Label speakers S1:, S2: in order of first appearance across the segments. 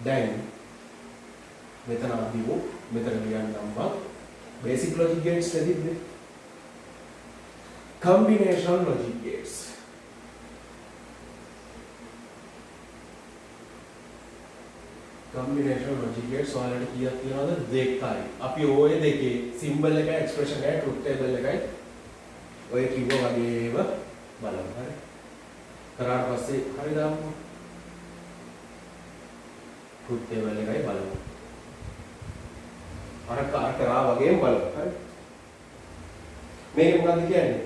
S1: දැන් මෙතන අපි මෙතන ලියන්නම් මම basic logic gates ලැබිද්ද combination logic gates combination logic gates ඔයාලට කීයක් තියෙනවද දෙකයි අපි ඔය දෙකේ symbol එකයි expression එකයි truth table එකයි ඔය කිව්වා වගේම බලමු හරි කරාට පස්සේ හරි දාමු truth table එකයි බලමු අර කරා වගේම බලමු හරි මේක මොකක්ද කියන්නේ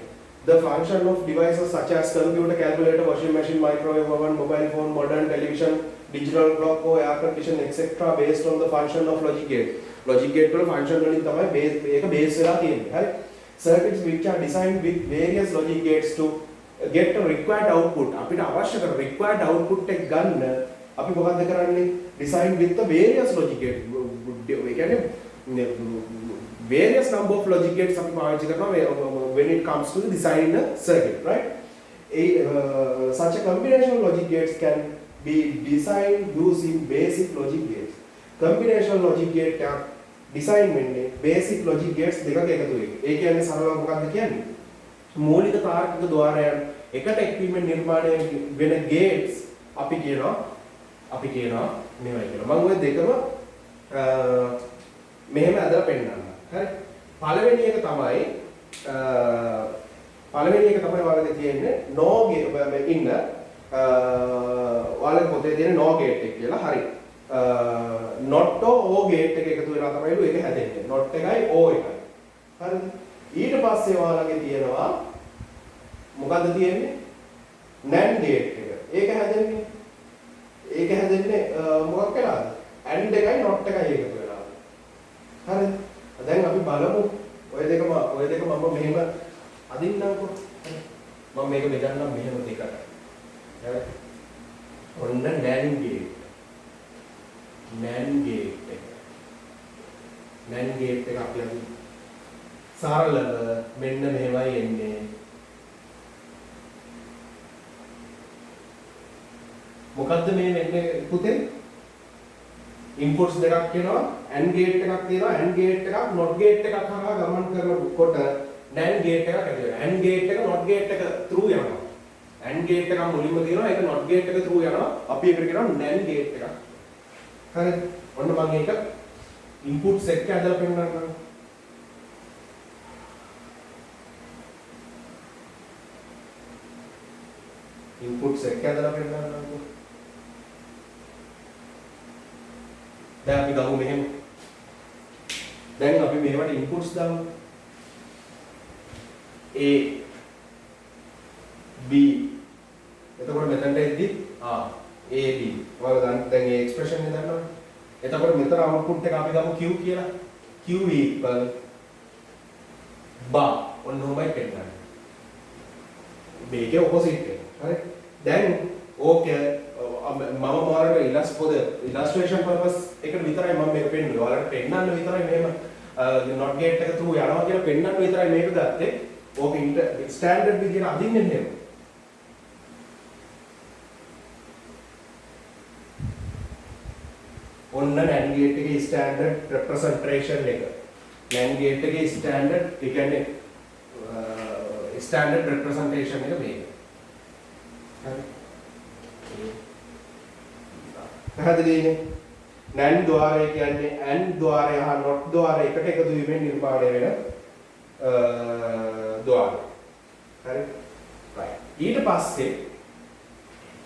S1: the function of devices such as computer calculator washing machine microwave oven mobile phone modern television digital clock or air condition etc based on the function of logic gate වල function වලින් තමයි මේක base වෙලා තියෙන්නේ හරි circuits which are designed with various logic gates to get a required output අපිට අවශ්‍ය කරන required output එක ගන්න අපි මොකක්ද කරන්නේ design with the various logic gates ඒ කියන්නේ various number of logic gates අපි පාවිච්චි කරනවා when it comes to design a circuit right such a combination of logic gates can be designed using basic logic gates combination logic gate එක design වෙන්නේ basic logic gates දෙකක එකතු වෙක. ඒ කියන්නේ සරලව මොකක්ද කියන්නේ? මූලික තාර්කික ద్వාරයන් එකට එක්වීමෙන් නිර්මාණය වෙන gates අපි කියනවා මේවයි කියලා. මම ওই දෙකම මෙහෙම අදලා පෙන්නන්නම්. හරි? පළවෙනි එක තමයි ඔයාලගේ තියෙන්නේ no gate ඉන්න ඔයාලගේ පොතේ තියෙන no gate එක කියලා. හරි. not o gate එක එකතු වෙලා තමයිලු ඒක හැදෙන්නේ. not එකයි o එකයි. හරිද? ඊට පස්සේ ඔයාලගේ තියෙනවා මොකද්ද තියෙන්නේ? NAND gate එක. ඒක හැදෙන්නේ මොකක් වෙලාද? AND එකයි not එකයි එකතු වෙලා. හරිද? දැන් අපි බලමු ඔය දෙක මම මෙහෙම අදින්නම්කෝ. මම මේක බෙදන්නම් මෙහෙම දෙකට. හරි? ඔන්න NAND gate. NAND gate එක අපි අද සරලව මෙන්න මෙහෙමයි එන්නේ. මොකද්ද මේ වෙන්නේ පුතේ? ඉන්පුට්ස් දෙකක් කියනවා AND gate එකක් තියෙනවා AND gate එකක් NOT gate එකක් හරහා ගමන් කරනකොට NAND gate එකක් ඇති වෙනවා. AND gate එක NOT gate එක through යනවා. AND gate එක මුලින්ම තියෙනවා ඒක NOT gate එක through යනවා. අපි ඒකට කියනවා NAND gate එකක්. හරිද? ඔන්න මම ඒක ඉන්පුට්ස් එක්ක ඇදලා පෙන්නන්නම්. ඉන්පුට්ස් එක්ක ඇදලා පෙන්නන්නම්. දැන් අපි ගමු මෙහෙම. දැන් අපි මේවට ඉන්පුට්ස් දාමු. A B එතකොට මෙතනට එද්දි A B ඔයාලා දැන් මේ එක්ස්ප්‍රෙෂන් එක දන්නවනේ. එතකොට මෙතන අවුට්පුට් එක අපි ගමු Q කියලා. Q equal bar ඔන්නෝමයි පෙන්නන්නේ. මේකේ ඔපොසිට් එක. හරි? දැන් ඕකේ මම මොනවාට for the illustration purpose එකට විතරයි මම මේක පෙන්නුවේ. ඔයාලට පෙන්නන්න විතරයි මෙහෙම not gate එක through යනවා කියලා පෙන්නන්න විතරයි මේක ගත්තේ. ඕක ස්ටෑන්ඩඩ් විදියට අදින්නේ නෙමෙයි. ඔන්න NAND gate එකේ ස්ටෑන්ඩඩ් representation එක. NAND gate එකේ ස්ටෑන්ඩඩ් ඒ කියන්නේ ස්ටෑන්ඩඩ් representation එක මේක. හරි. පැහැදිලිනේ? NAND ద్వාරය කියන්නේ AND ద్వාරය හා NOT ద్వාරය එකට එකතු වීමෙන් නිර්මාණය වෙන ద్వාරය. හරි? right. ඊට පස්සේ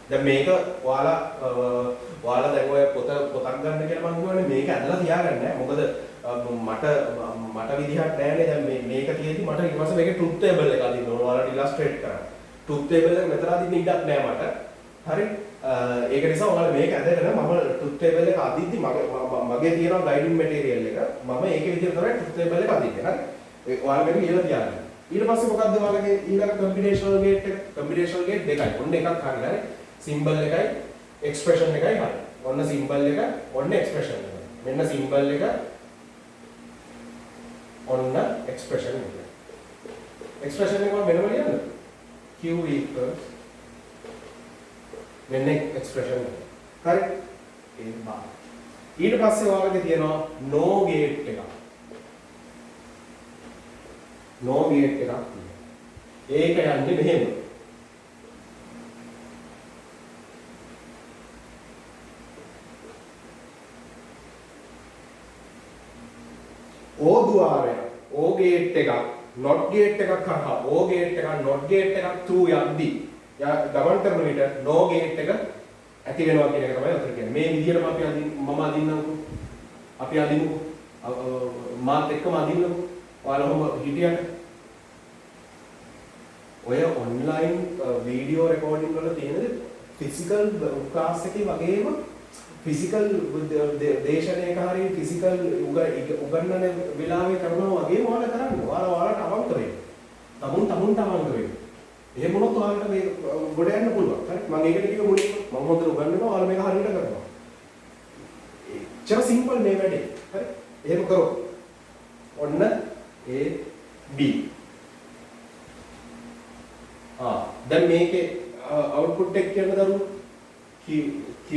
S1: දැන් මේක ඔයාලා දැන් ඔය පොතක් ගන්න කියලා මම කියවනේ මේක ඇදලා තියාගන්න නෑ. මොකද මට විදිහක් නෑනේ දැන් මේක තියෙදි මට ඊට පස්සේ මේකේ truth table එක අදින්න ඕන. ඔයාලට illustrate කරන්න. truth table එක මෙතන අදින්න ඉඩක් නෑ මට. හරි? ඒක නිසා ඔයාලා මේක ඇදගෙන මම truth table එක අදිද්දි මගේ තියෙනවා guiding material එක. මම ඒකේ විදිහට තමයි truth table එක අදින්නේ. හරි? ඔයාලා මේක ලියලා තියාගන්න. ඊට පස්සේ මොකද්ද ඔයාලගේ ඊළඟ combinational gate එක? combinational gate දෙකයි. ඔන්න එකක් හරියට හරි. symbol එකයි expression එකයි හරි. ඔන්න symbol එක, ඔන්න expression එක. මෙන්න symbol එක, ඔන්න expression එක. expression එක මම වෙනම ලියන්නද? Q equals මෙන්න expression එක. හරි? A bar. ඊට පස්සේ ඔයාලගේ තියෙනවා no gate එකක්. no gate එකක් තියෙනවා. ඒක යන්නේ මෙහෙම. O ద్వාරය O gate එකක් not gate එකක් කරා O gate එකක් not gate එකක් through යද්දී ගමන් කරන විට no gate එක ඇති වෙනවා කියන එක තමයි අතර කියන්නේ. මේ විදිහටම අපි මම අදින්නම්කෝ. අපි අදිමුකෝ. මාත් එක්කම අදින්නකෝ. ඔයාලම හිටියට ඔය ඔන්ලයින් වීඩියෝ රෙකෝඩින් වල තියෙන ෆිසිකල් ක්ලාස් එකේ වගේම ෆිසිකල් දේශනයක හරිය ෆිසිකල් උගන්වන වෙලාවේ කරනවා වගේම ඔයාලා කරන්න. ඔයාලට අවංක වෙන්න. තමුන්ට අවංක වෙන්න. එහෙම වුණොත් ඔයාලට මේ ගොඩ යන්න පුළුවන්. හරි. මම ඒකට කිව්ව මුලින්ම මම හොඳට උගන්වනවා. ඔයාලා මේක හරියට කරනවා. එච්චර සිම්පල් මේ වැඩේ. හරි. එහෙම කරොත් ඔන්න A B දැන් මේකේ අවුට්පුට් එක කියන දරුවෝ Q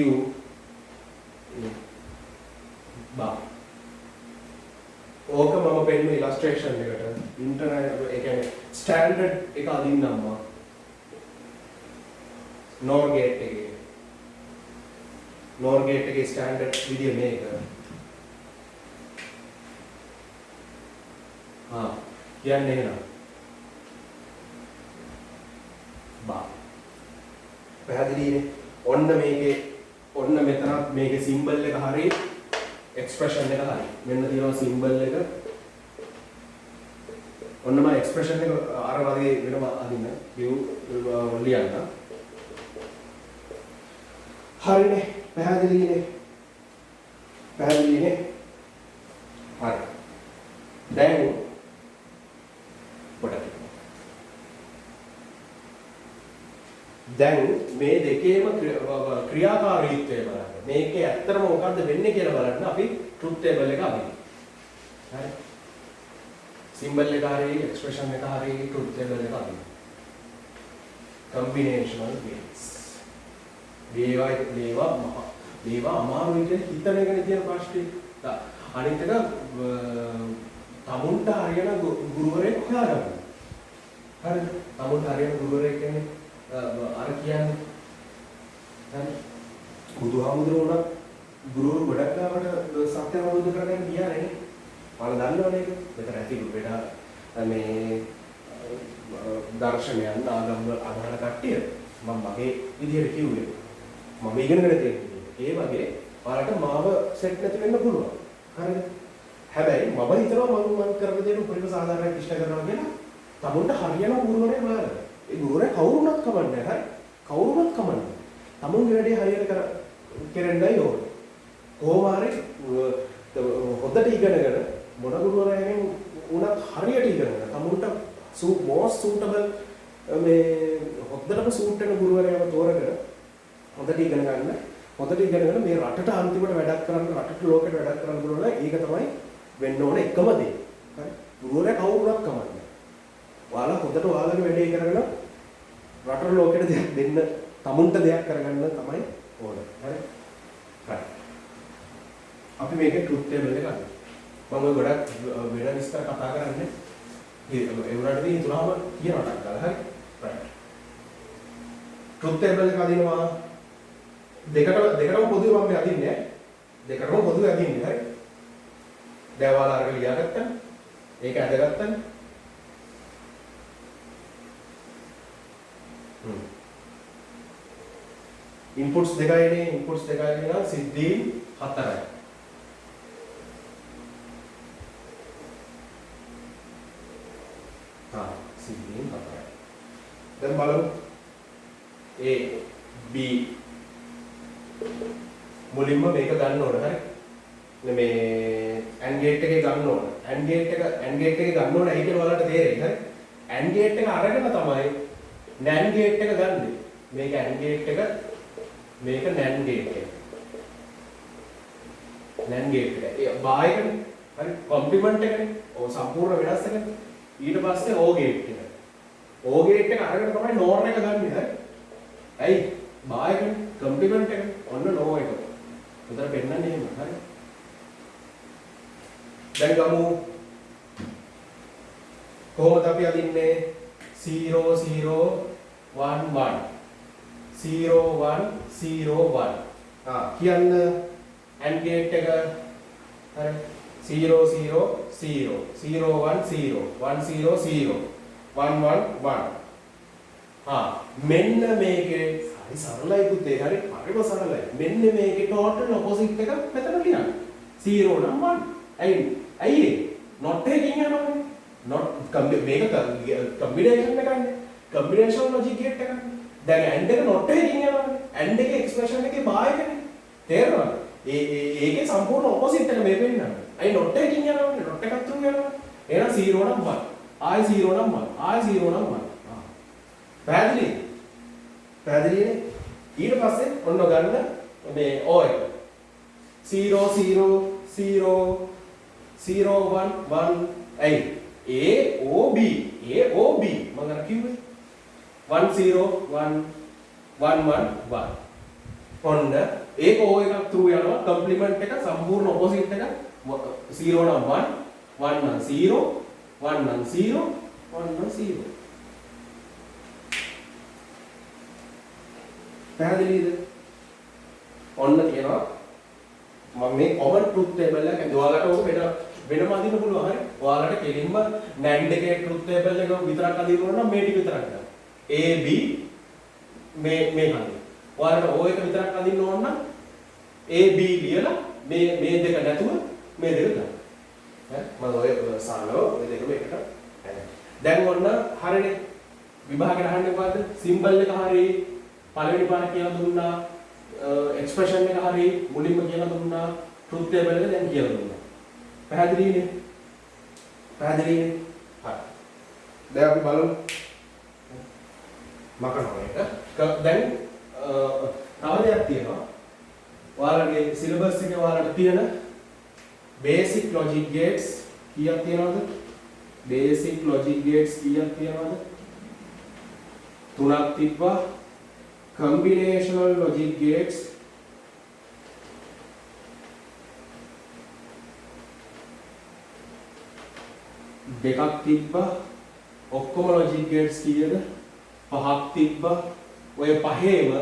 S1: බා ඕක මම පෙන්නන ඉලස්ට්‍රේෂන් එකට ඉන්ටර්නෙට් ඒ කියන්නේ ස්ටෑන්ඩඩ් එක අදින්නම් මම NOR gate එකේ ස්ටෑන්ඩඩ් විදිය මේක කියන්නේ එහෙනම් බා පැහැදිලිනේ ඔන්න මෙතන මේකේ සිම්බල් එක හරියි එක්ස්ප්‍රෙෂන් එක හරියි මෙන්න තියෙනවා සිම්බල් එක ඔන්න මම එක්ස්ප්‍රෙෂන් එක අර වගේ වෙනවා අදින්න ලියන්න හරිනේ පැහැදිලිනේ හරි දැන් දැන් මේ දෙකේම ක්‍රියාකාරීත්වය බලන්න. මේකේ ඇත්තටම මොකද්ද වෙන්නේ කියලා බලන්න අපි ට්‍රුත් ටේබල් එක අදින්න. හරි. සිම්බල් එක හරියි එක්ස්ප්‍රෙෂන් එක හරියි ට්‍රුත් ටේබල් එක අදින්න. කම්බිනේෂනල් ගේට්ස්. මේවා අමාරුයි කියලා හිතන එකනේ තියෙන ප්‍රශ්නේ. අනිත් එක තමුන්ට හරියන ගුරුවරයෙක් හොයාගන්න. හරිද? තමුන්ට හරියන ගුරුවරයෙක් කියන්නේ අර කියන්නේ හරි බුදුහාමුදුරුවෝ ගුරුවරු ගොඩක් ලාවට සත්‍ය අවබෝධ කරගන්න ගියානේ නේ. ඔයාලා දන්නවනේ ඒක. මෙතන ඇති වෙන මේ දර්ශනයන් ආගම් වල අදහන කට්ටිය මම මගේ විදිහට කිව්වේ. මම ඉගෙනගෙන තියෙන්නේ. ඒ වගේ ඔයාලට මාව සෙට් නැති වෙන්න පුළුවන්. හරිද? හැබැයි මම හිතනවා මම කරන දේ උපරිම සාධාරණයක් ඉෂ්ට කරනවා කියලා තමුන්ට හරියන ගුරුවරයෙක් හොයාගන්න. ඒ ගුරුවරයා කවුරුණත් කමන්නේ හරි කවුරුණත් කමන්නේ තමුන්ගේ වැඩේ හරියට කරන්නයි ඕනේ කොහොම හරි හොද්දට ඉගෙනගෙන මොන ගුරුවරයෙක්ගෙන් උනත් හරියට ඉගෙනගෙන තමුන්ට most suitable මේ හොද්දටම සූට් වෙන ගුරුවරයාව තෝරගෙන හොද්දට ඉගෙන ගන්න හොද්දට ඉගෙනගෙන මේ රටට අන්තිමට වැඩක් කරන්න රටට ලෝකෙට වැඩක් කරන්න පුළුවන් ඒක තමයි වෙන්න ඕනේ එකම දේ හරි ගුරුවරයා කවුරුණත් කමන්නේ ඔයාලා හොඳට ඔයාලගේ වැඩේ කරගෙන රටට ලෝකෙට දෙයක් දෙන්න තමුන්ට දෙයක් කරගන්න තමයි ඕනේ. හරි? හරි. අපි මේකේ ට්‍රුත් ටේබල් එක ගන්න. මම ගොඩක් වෙන විස්තර කතා කරන්නේ ඒ වුණාට මේ තුනම කියනකට ගාලා හරි? රයිට්. ට්‍රුත් ටේබල් එක අදිනවා දෙකටම පොදුවේ මම අදින්නේ. දෙකටම පොදුවේ අදින්නේ. හරි? දැන් ඔයාලා අරගෙන ලියාගත්තා. ඒක අදගත්තා. ඉන්පුට්ස් දෙකයිනේ ඉන්පුට්ස් දෙකයි නම් සිද්ධීන් 4යි. සිද්ධීන් 4යි. දැන් බලමු A B මුලින්ම මේක ගන්න ඕන හරි. මේ AND gate එකේ ගන්න ඕන. AND gate එකේ ගන්න ඕන ඇයි කියලා ඔයාලට තේරෙයි හරි. AND gate එක අරගෙන තමයි NAND gate එක ගන්නෙ. මේක AND gate එක මේක NAND gate එක. NAND gate එක. ඒ බායකනේ. හරි කොම්ප්ලිමන්ට් එකනේ. ඔය සම්පූර්ණ වෙනස් එකනේ. ඊට පස්සේ O gate එක. O gate එක අරගෙන තමයි NOR එක ගන්නෙ. හරි. ඇයි? බායකනේ කොම්ප්ලිමන්ට් එක. ඔන්න NO එක. උතර පෙන්නන්නේ එහෙම. හරි. දැන් ගමු කොහොමද අපි අදින්නේ 0 0 1 1 0 1 0 1 කියන්න AND gate එක හරි 0 0 0 0 1 0 1 0 0 1 1 1 මෙන්න මේකේ හරි සරලයි පුතේ හරි හරිම සරලයි මෙන්න මේකේ total opposite එක මෙතන ලියන්න 0 නම් 1 ඇයි not එකකින් යනවනේ not මේක combination එකක්නේ combination logic gate එකක්නේ දැන් AND එක not එකකින් යනවනේ AND එකේ expression එකේ භායකනේ තේරෙනවද ඒකේ සම්පූර්ණ opposite එක මේ වෙන්නන්නේ අයි not එකකින් යනවනේ not එකක් තුරු යනවා එහෙනම් 0 නම් 1 ආයි 0 නම් 1 ආයි 0 නම් 1 පැහැදිලිනේ ඊට පස්සේ ඔන්න ගන්න මේ O එක 0 0 0 0 1 1 ඇයි A O B මම අර කිව්වේ 1 0 1 1 1 1 ඔන්න ඒක O එකක් through යනවා කම්ප්ලිමන්ට් එක සම්පූර්ණ ඔපොසිට් එක 0 නම් 1 1 නම් 0 1 නම් 0 1 නම් 0 පැහැදිලිද ඔන්න කියනවා මම මේ common truth table එක ඔයාලට ඕක වෙනම අදින්න පුළුවන් හරි ඔයාලට කෙලින්ම NAND එකේ truth table එක විතරක් අදින්න ඕන නම් මේ ටික විතරක් ගන්න A B මේ කන්නේ ඔයාලට O එක විතරක් අදින්න ඕන නම් A B ලියලා මේ දෙක නැතුව මේ දෙක ගන්න ඈ මම ඔය සානව මේ දෙක මේකට දැන් ඔන්න හරිනේ විභාගයට අහන්නේ මොකද්ද සිම්බල් එක හරියි පළවෙනි පාර කියලා දුන්නා එක්ස්ප්‍රෙෂන් එක හරියි මුලින්ම කියලා දුන්නා ට්‍රූත් ටේබල් එක දැන් කියලා දුන්නා පැහැදිලිනේ හරි දැන් අපි බලමු මකනවා එක දැන් තව දෙයක් තියෙනවා ඔයාලගේ සිලබස් එකේ ඔයාලට තියෙන බේසික් ලොජික් ගේට්ස් කීයක් තියෙනවද බේසික් ලොජික් ගේට්ස් කීයක් තියෙනවද තුනක් තිබ්බා combinational logic gates දෙකක් තිබ්බා ඔක්කොම logic gates කීයද පහක් තිබ්බා ඔය පහේම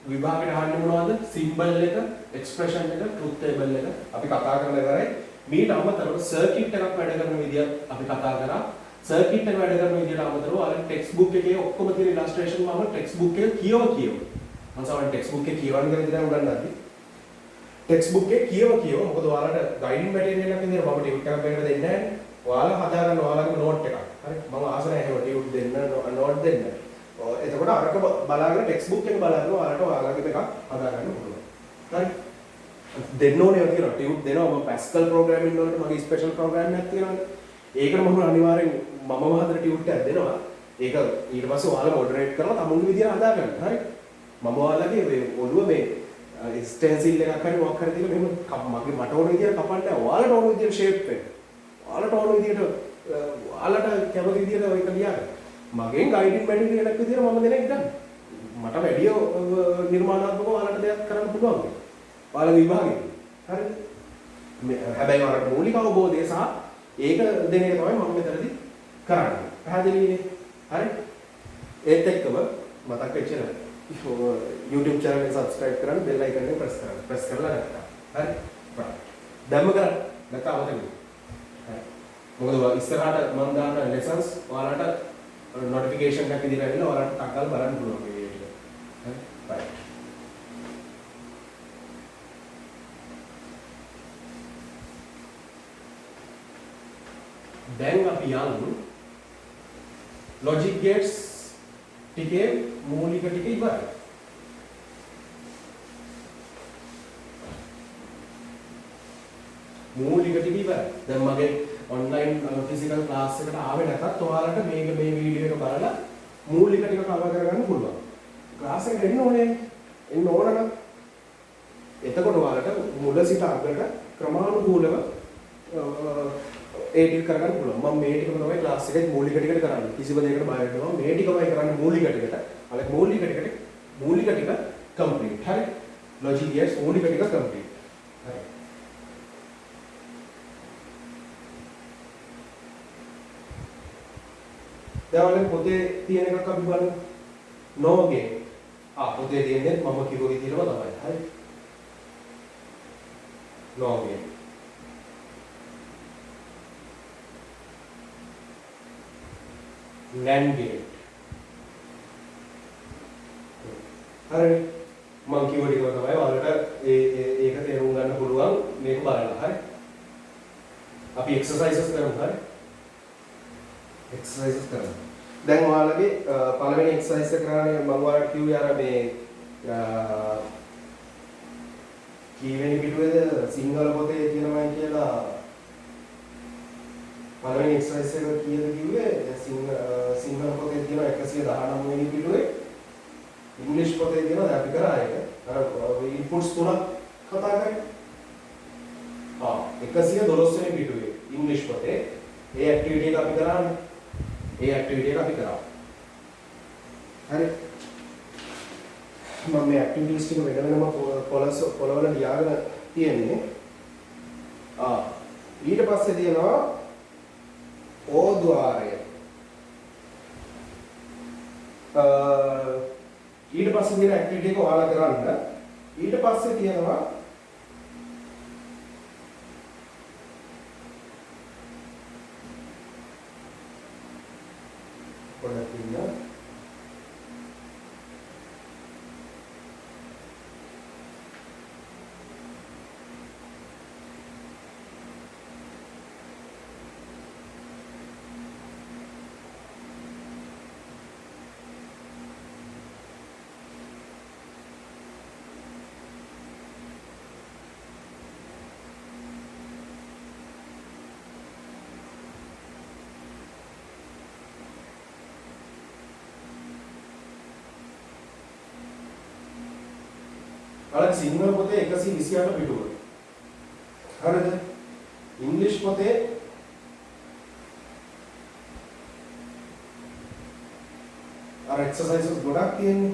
S1: විභාගයට අහන්නේ මොනවද symbol එක expression එක truth table එක අපි කතා කරලා ඉවරයි මීට අමතරව circuit එකක් වැඩ කරන විදියත් අපි කතා කරා circuit එක වැඩ කරන විදියට අමතරව අර text book එකේ ඔක්කොම තියෙන illustration මම text book එක කියව මම සමහර text book එක කියවන්න කියලා ඉතින් උගන්වන්නත් text book එක කියව මොකද ඔයාලට guiding material එකක් විදියට මම ටියුට් එකක් දෙන්න දෙන්නේ නැහැ ඔයාලා හදාගන්න ඔයාලගේ note එකක් හරි මම ආස නැහැ ඒව ටියුට් දෙන්න note දෙන්න එතකොට අරක බලාගෙන text book එක බලාගෙන ඔයාලගේ එකක් හදාගන්න පුළුවන් හරි දෙන්න ඕනේ කියලා ටියුට් දෙනවා මම Pascal programming වලට මගේ special program එකක් තියෙනවානේ ඒකට මම අනිවාර්යෙන් මම හදන ටියුට් එකක් දෙනවා. ඒක ඊට පස්සේ ඔයාලා මොඩරේට් කරලා තමුන්ගේ විදියට හදාගන්න. හරි. මම ඔයාලගේ මේ ඔළුව මේ ස්ටෙන්සිල් එකක් හරි මොකක් හරි දීලා මෙහෙම මගේ මට ඕන විදියට කපන්න ඔයාලට ඕන විදියට ෂේප් වෙන්න. ඔයාලට ඕන විදියට ඔයාලට කැමති විදියට ඒක ලියන්න. මගෙන් ගයිඩින් මැටීරියල් එකක් විදියට මම දෙන එක ගන්න. මට වැඩි නිර්මාණාත්මකව ඔයාලට දෙයක් කරන්න පුළුවන්. ඔයාලගේ විභාගෙ. හරිද? හැබැයි ඔයාලට මූලික අවබෝධය සහ ඒක දෙන එක තමයි මම මෙතනදී කරන්නේ. පැහැදිලිනේ? හරි? ඒත් එක්කම මතක් වෙච්ච YouTube channel එක subscribe කරන්න bell icon එක press කරන්න. press කරලා නැත්නම්. හරි? දැම්ම කරන්න. නැත්නම් අමතක. හරි. මොකද ඉස්සරහට මම දාන lessons ඔයාලට notification එකක් විදිහට ඇවිල්ලා ඔයාලට ටක් ගාලා බලන්න පුළුවන් මේ වීඩියෝ එක. හරි? right. දැන් අපි යමු logic gates ටිකේ මූලික ටික ඉවරයි. මූලික ටික ඉවරයි. දැන් මගේ online physical class එකට ආවේ නැතත් ඔයාලට මේ වීඩියෝ එක බලලා මූලික ටික කවර් කරගන්න පුළුවන්. class එකට එන්න ඕනේ. එන්න ඕන නම් එතකොට ඔයාලට මුල සිට අගට ක්‍රමානුකූලව ඒ ටික කරගන්න පුළුවන්. මම මේ ටිකම තමයි ක්ලාස් එකේ මූලික ටිකට කරන්නේ. කිසිම දෙයකට බය වෙන්න ඕන. මේ ටිකමයි කරන්නේ මූලික ටිකට. අලක මූලික ටික කම්ප්ලීට්. හරි. logic gates මූලික ටික කම්ප්ලීට්. දැන් ඔයාලගේ පොතේ තියෙන එකක් අපි බලමු. no gate. පොතේ තියෙන්නේ මම කිව්ව විදිහටම තමයි. හරි. no gate. NAND gate. හරි. මම කිව්ව ටිකම තමයි ඔයාලට ඒක තේරුම් ගන්න පුළුවන් මේක බලලා. හරි. අපි එක්සර්සයිසස් කරමු. හරි. එක්සර්සයිසස් කරමු. දැන් ඔයාලගේ පළවෙනි එක්සර්සයිස් එක කරන්නේ මම ඔයාලට කිව්වේ අර මේ කීවෙනි පිටුවේද සිංහල පොතේ තියෙනවා කියලා පළවෙනි එක්සර්සයිස් එක කීයද කිව්වේ සිංහල පොතේ තියෙනවා 119 වෙනි පිටුවේ ඉංග්‍රීසි පොතේ තියෙනවා දැන් අපි කරා ඒක අර ඉන්පුට්ස් තුනක් කතා කරේ 112 වෙනි පිටුවේ ඉංග්‍රීසි පොතේ ඒ ඇක්ටිවිටි එක අපි කරානේ ඒ ඇක්ටිවිටි එක අපි කරා හරි මම මේ ඇක්ටිවිටීස් ටික වෙන වෙනම පොළවල ලියාගෙන තියෙන්නේ ඊට පස්සේ තියෙනවා ඕද්වාරය ඊට පස්සේ තියෙන ඇක්ටිවිටි එක ඔයාලා කරන්න ඊට පස්සේ තියෙනවා පොඩ්ඩක් ඉන්න අර සිංහල පොතේ 128 පිටුව. හරිද? ඉංග්‍රීසි පොතේ අර එක්සර්සයිසස් ගොඩක් තියෙන්නේ.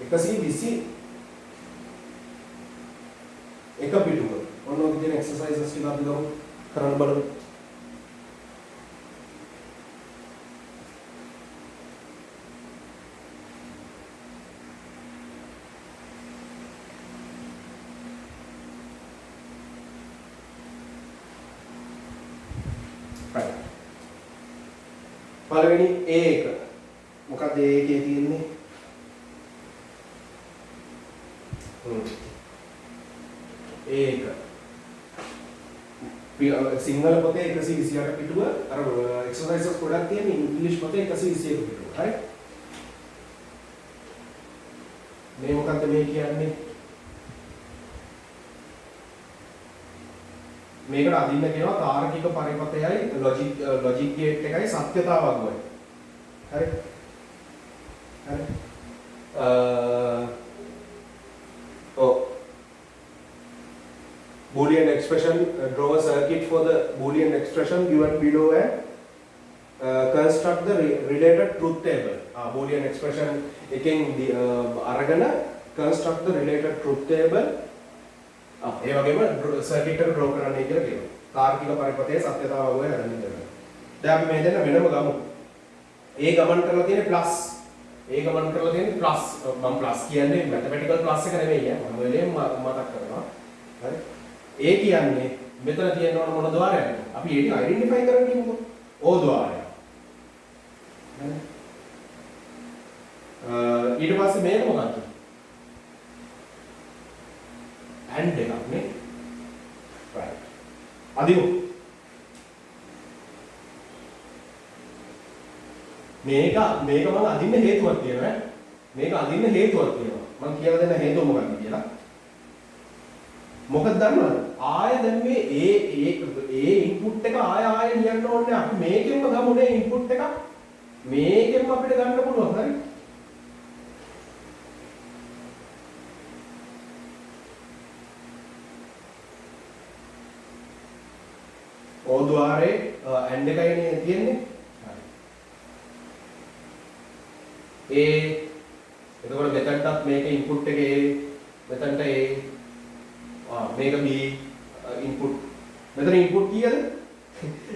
S1: 120 එක පිටුව. ඔන්න ඔය කියන එක්සර්සයිසස් ටික අපි කරන්න බලමු. පළවෙනි A එක මොකක්ද A එකේ තියෙන්නේ A එක සිංහල පොතේ 128 පිටුව අර එක්සර්සයිසස් ගොඩක් තියෙන ඉංග්‍රීසි පොතේ 121 පිටුව හරි මේ මොකක්ද මේ කියන්නේ මේකට අදින්න කියනවා තාර්කික පරිපථයයි ලොජික් ගේට් එකයි සත්‍යතාව වගුවයි. හරි? හරි. Boolean expression draw a circuit for the Boolean expression given below and construct the related truth table. Boolean expression එකෙන් අරගෙන construct the related truth table ඒ වගේම සර්කිට් එක ඩ්‍රෝ කරන්නයි කියලා කියනවා. තාර්කික පරිපථයේ සත්‍යතාව වගේ හදන්න කියලා. දැන් අපි මේ දෙන්න වෙනම ගමු. A ගමන් කරලා තියෙන්නේ ප්ලස්. A ගමන් කරලා තියෙන්නේ ප්ලස්. මම ප්ලස් කියන්නේ මැතමැටිකල් ප්ලස් එක නෙමෙයි මම වෙලෙම මතක් කරනවා. හරි. A කියන්නේ මෙතන තියෙනවන මොන ద్వාරයක්ද? අපි ඒක අයිඩෙන්ටිෆයි කරන්න කියමුකෝ. O ద్వාරය. හරි. ඊට පස්සේ මේක මොකක්ද? and එකක් නේ right අදිමු මේක මම අදින්න හේතුවක් තියෙනවා මේක අදින්න හේතුවක් තියෙනවා මම කියලා දෙන්න හේතුව මොකක්ද කියලා මොකද දන්නවද ආය දැන් මේ ඒ ඉන්පුට් එක ආය ලියන්න ඕනේ අපි මේකෙන්ම ගමුනේ ඉන්පුට් එක මේකෙන්ම අපිට ගන්න පුළුවන් හරි O ద్వාරේ and එකයිනේ තියෙන්නේ. හරි. A එතකොට මෙතනටත් මේක ඉන්පුට් එක A මෙතනට A මේක B ඉන්පුට් මෙතන ඉන්පුට් කීයද?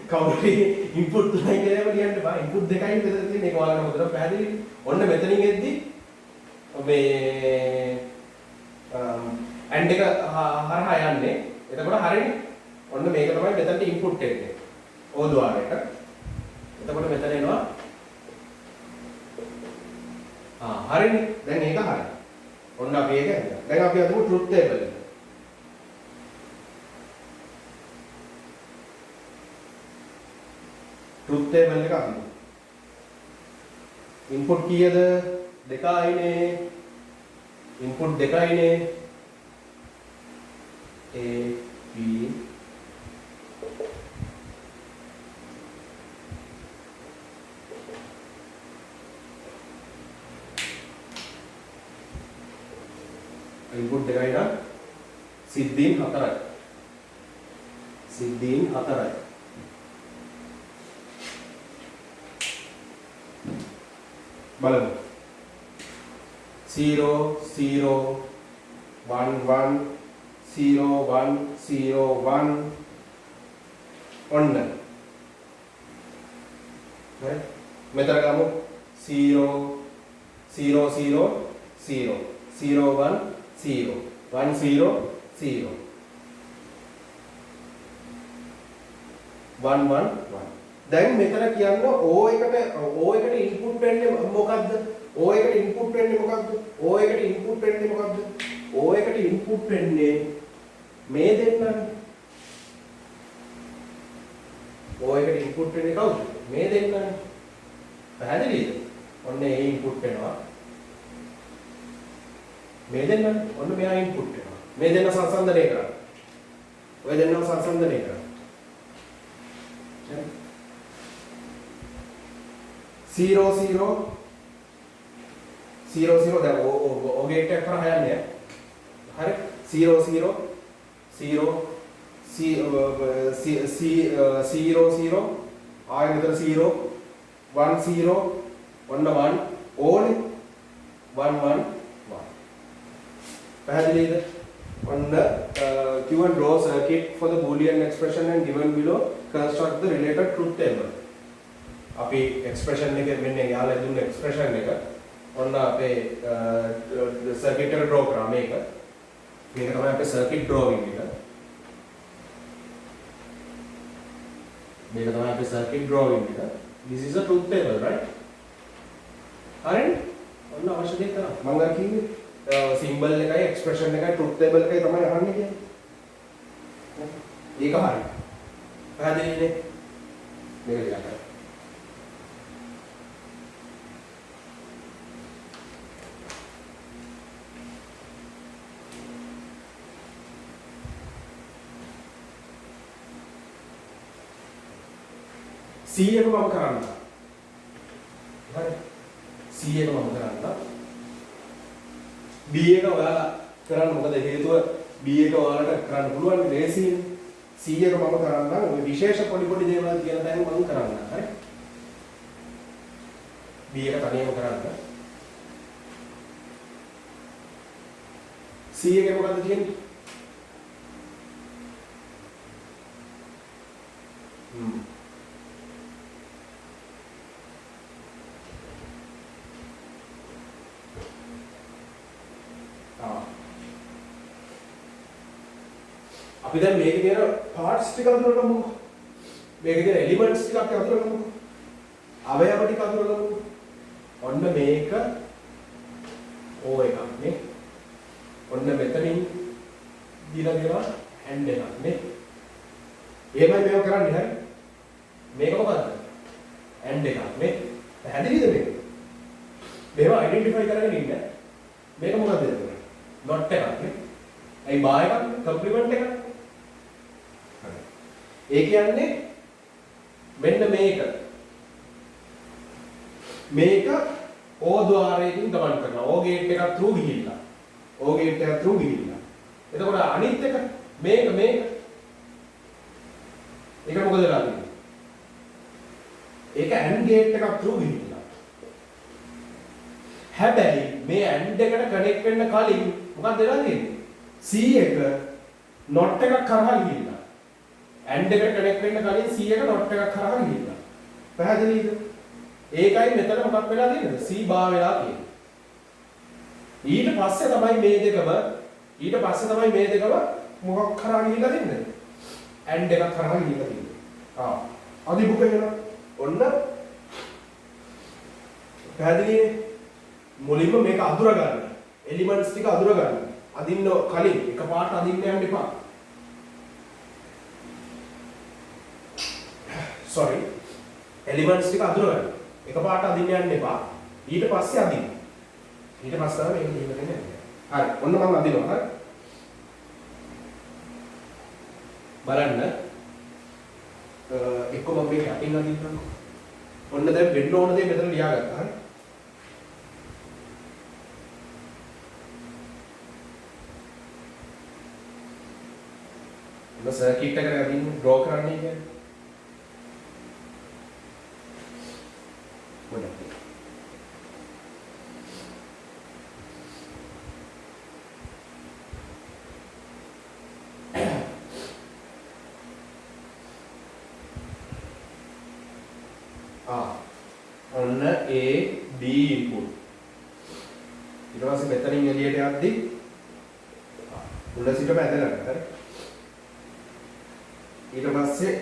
S1: කවුරු ඉන්පුට් ලයින් එකේම ලියන්න බෑ. ඉන්පුට් දෙකයි මෙතන තියෙන්නේ. ඒක ඔයාලට හොඳට පැහැදිලි. ඔන්න මෙතනින් එද්දි මේ ඇන්ඩ් එක හරහා යන්නේ. එතකොට හරිනේ. ඔන්න මේක තමයි මෙතනට ඉන්පුට් එන්නේ. ඕ ద్వාරයට. එතකොට මෙතන එනවා හරිනේ. දැන් ඒක හරි. ඔන්න අපි ඒක හදලා. දැන් අපි අදමු ට්‍රුත් ටේබල් එක. ට්‍රුත් ටේබල් එක අහන්න. ඉන්පුට් කීයද? දෙකයිනේ. ඉන්පුට් දෙකයිනේ. A B ඉන්පුට් දෙකයි නම් සිද්ධීන් හතරයි. සිද්ධීන් හතරයි. බලමු. 0 0 1 1 0 1 0 1 ඔන්න. හරි. මෙතන ගමු 0 0 0 0 0 1 0 1 0 0 1 1 1. දැන් මෙතන කියන්න O එකට ඉන්පුට් වෙන්නේ මොකද්ද? O එකට ඉන්පුට් වෙන්නේ මොකද්ද? O එකට ඉන්පුට් වෙන්නේ මොකද්ද? O එකට ඉන්පුට් වෙන්නේ මේ දෙන්නනේ. O එකට ඉන්පුට් වෙන්නේ කවුද? මේ දෙන්නනේ. පැහැදිලිද? ඔන්න A ඉන්පුට් වෙනවා. මේ දෙන්නනේ. ඔන්න මෙයා ඉන්පුට් වෙනවා. මේ දෙන්න සංසන්දනය කරා. ඔය දෙන්නව සංසන්දනය කරා. හරි. 0 0 0 0 දැන් O ගේට් එක කරා යන්නේ. හරි 0 0 0 0 0 ආයෙ මෙතන 0 1 0 ඔන්න 1 ඕනේ 1 1 1 පැහැදිලිද? ඔන්න Q and draw circuit for the Boolean expression and given below construct the related truth table. අපි expression එක මෙන්න යාලා දුන්න expression එක ඔන්න අපේ circuit එක draw කරා මේක. මේක තමයි අපේ circuit drawing එක. මේක තමයි අපේ circuit drawing එක. This is a truth table, right? හරිනේ? ඔන්න අවශ්‍ය දේ කරා. මම අර කිව්වේ symbol එකයි expression එකයි truth table එකයි තමයි අහන්නේ කියන්නේ. ඒක හරි. පැහැදිලිනේ? මේක ලියන්න. C එක මම කරන්න. හරි. C එක මම කරන්න. B එක ඔයාලා කරන්න මොකද හේතුව B එක ඔයාලට කරන්න පුළුවන් ලේසියිනේ. C එක මම කරන්න. ඔය විශේෂ පොඩි පොඩි දේවල් කියන තැන මම කරන්න. හරි. B එක තනියම කරන්න. C එකේ මොකද්ද තියෙන්නේ? අපි දැන් මේකේ තියෙන parts ටික අඳුර ගමුකෝ. මේකේ තියෙන elements ටිකක් අඳුර ගමුකෝ. අවයව ටික අඳුර ගමුකෝ. ඔන්න මේක O එකක් නේ. ඔන්න මෙතනින් දීලා දෙනවා hand එකක් නේ. එහෙමයි මේක කරන්නේ හරි. මේක මොකද්ද? hand එකක් නේ. පැහැදිලිද මේක? මේවා identify කරගෙන ඉන්න. මේක මොකද්ද එතකොට? not එකක් නේ. අයි බා එකක් complement එකක්. ඒ කියන්නේ මෙන්න මේක O ద్వාරයෙන් ගමන් කරනවා. O ගේට් එකක් through ගිහිල්ලා. O ගේට් එකක් through ගිහිල්ලා. එතකොට අනිත් එක මේක ඒක මොකද වෙලා තියෙන්නේ? ඒක AND ගේට් එකක් through ගිහිල්ලා. හැබැයි මේ AND එකට කනෙක්ට් වෙන්න කලින් මොකක්ද වෙලා තියෙන්නේ? C එක not එකක් කරහා ගිහිල්ලා. AND එකට කනෙක්ට් වෙන්න කලින් C එක not එකක් කරා ගිහිල්ලා. පැහැදිලිද? ඒකයි මෙතන මොකක් වෙලා තියෙන්නේ? C බා වෙලා තියෙන්නේ. ඊට පස්සේ තමයි මේ දෙකම මොකක් කරා ගිහිල්ලා තින්නේ? AND එකක් කරා ගිහිල්ලා තින්නේ. අදිබුක වෙනවා. ඔන්න පැහැදිලිනේ? මුලින්ම මේක අඳුර ගන්න. එලිමන්ට්ස් ටික අඳුර ගන්න. අදින්න කලින් එකපාරට අදින්න යන්න එපා. sorry. එලිමන්ට්ස් ටික අඳුර ගන්න. එකපාරට අදින්න යන්න එපා. ඊට පස්සේ අදින්න. ඊට පස්සේ තමයි මේක ලියන්න දෙන්නේ. හරි. ඔන්න මම අදිනවා. හරි. බලන්න. එක්ක මම මේක යටින් අදින්නම්. ඔන්න දැන් වෙන්න ඕන දේ මෙතන ලියාගත්තා. හරි. ඔන්න සර්කිට් එකට අදින්න ඩ්‍රෝ කරන්න කියන්නේ. මොකක්ද? ඔන්න A B input. ඊට පස්සේ මෙතනින් එළියට යද්දි උඩ සිට පැදලා ගන්න. හරි. ඊට පස්සේ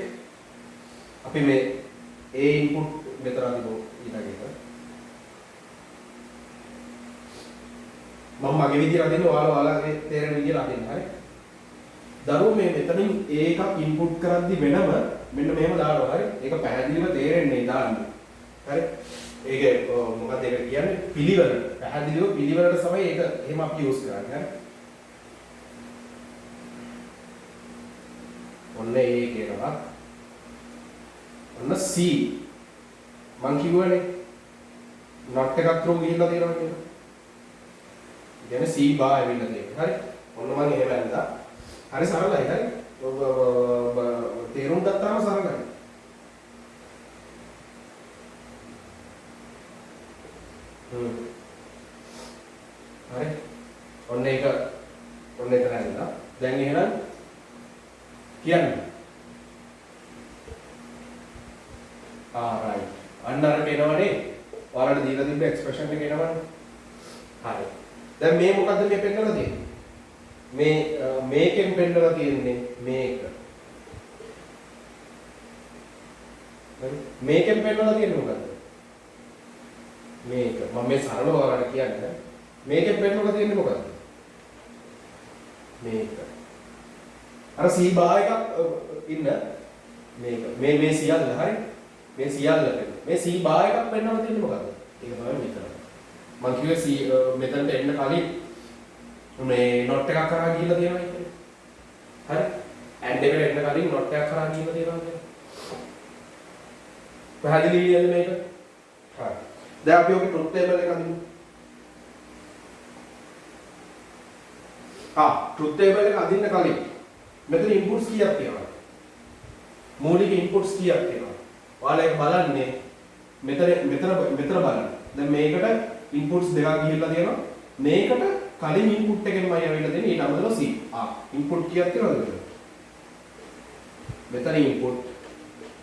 S1: අපි මේ A input මෙතන අදිමු ඊළඟට. මම මගේ විදිහට අදින්නේ ඔයාලගේ තේරෙන විදිහට අදින්න. හරි. දරුවෝ මේ මෙතනින් A එකක් input කරද්දි වෙනම මෙන්න මෙහෙම දානවා. හරි. ඒක පැහැදිලිව තේරෙන්නේ දාන්නේ. හරි. ඒක මොකක්ද ඒක කියන්නේ? පිළිවෙල. පැහැදිලිව පිළිවෙලට තමයි ඒක එහෙම අපි යූස් කරන්නේ. හරි. ඔන්න A කියනවා. ඔන්න C. මං කිව්වනේ not එකක් through ගිහිල්ලා තියෙනවා කියලා. කියන්නේ C බා ඇවිල්ලා තියෙනවා. හරි. ඔන්න මං එහෙම ඇඳලා. හරි සරලයි. හරි. තේරුම් ගත්තාම සරලයි. හරි. ඔන්න ඒක ඔන්න එතන ඇවිල්ලා. දැන් එහෙනම් කියන්නේ. right. අන්න අර එනවනේ. ඔයාලට දීලා තිබ්බ එක්ස්ප්‍රෙෂන් එක එනවනේ. හරි. දැන් මේ මොකද්ද මේ පෙන්නලා තියෙන්නේ? මේකෙන් පෙන්නලා තියෙන්නේ මේක. හරි. මේකෙන් පෙන්නලා තියෙන්නේ මොකද්ද? මේක. මම මේ සරලව ඔයාලට කියන්නේ. මේකෙන් පෙන්නලා තියෙන්නේ මොකද්ද? මේක. අර C බා එකක් ඉන්න මේක. මේ සියල්ල හරි. මේ සියල්ල මේ C බා එකක් පෙන්නලා තියෙන්නේ මොකද්ද? ඒක තමයි මෙතන. මම කිව්වේ C මෙතනට එන්න කලින් මේ not එකක් කරා ගිහිල්ලා තියෙනවා කියන්නේ. හරි. AND එකට එන්න කලින් not එකක් කරා ගිහිල්ලා තියෙනවා කියන්නේ. පැහැදිලි නේද මේක? හරි. දැන් අපි ඔගේ truth table එක අදිමු. truth table එක අදින්න කලින් මෙතන inputs කීයක් තියෙනවද? මූලික inputs කීයක් තියෙනවද? ඔයාලා ඒක බලන්නේ මෙතන බලන්න. දැන් මේකට inputs දෙකක් ගිහිල්ලා තියෙනවා. මේකට කලින් input එකෙන්මයි ආවිල්ලා දෙන්නේ. ඊට අමතරව C. input කීයක් තියෙනවද මෙතන? මෙතන input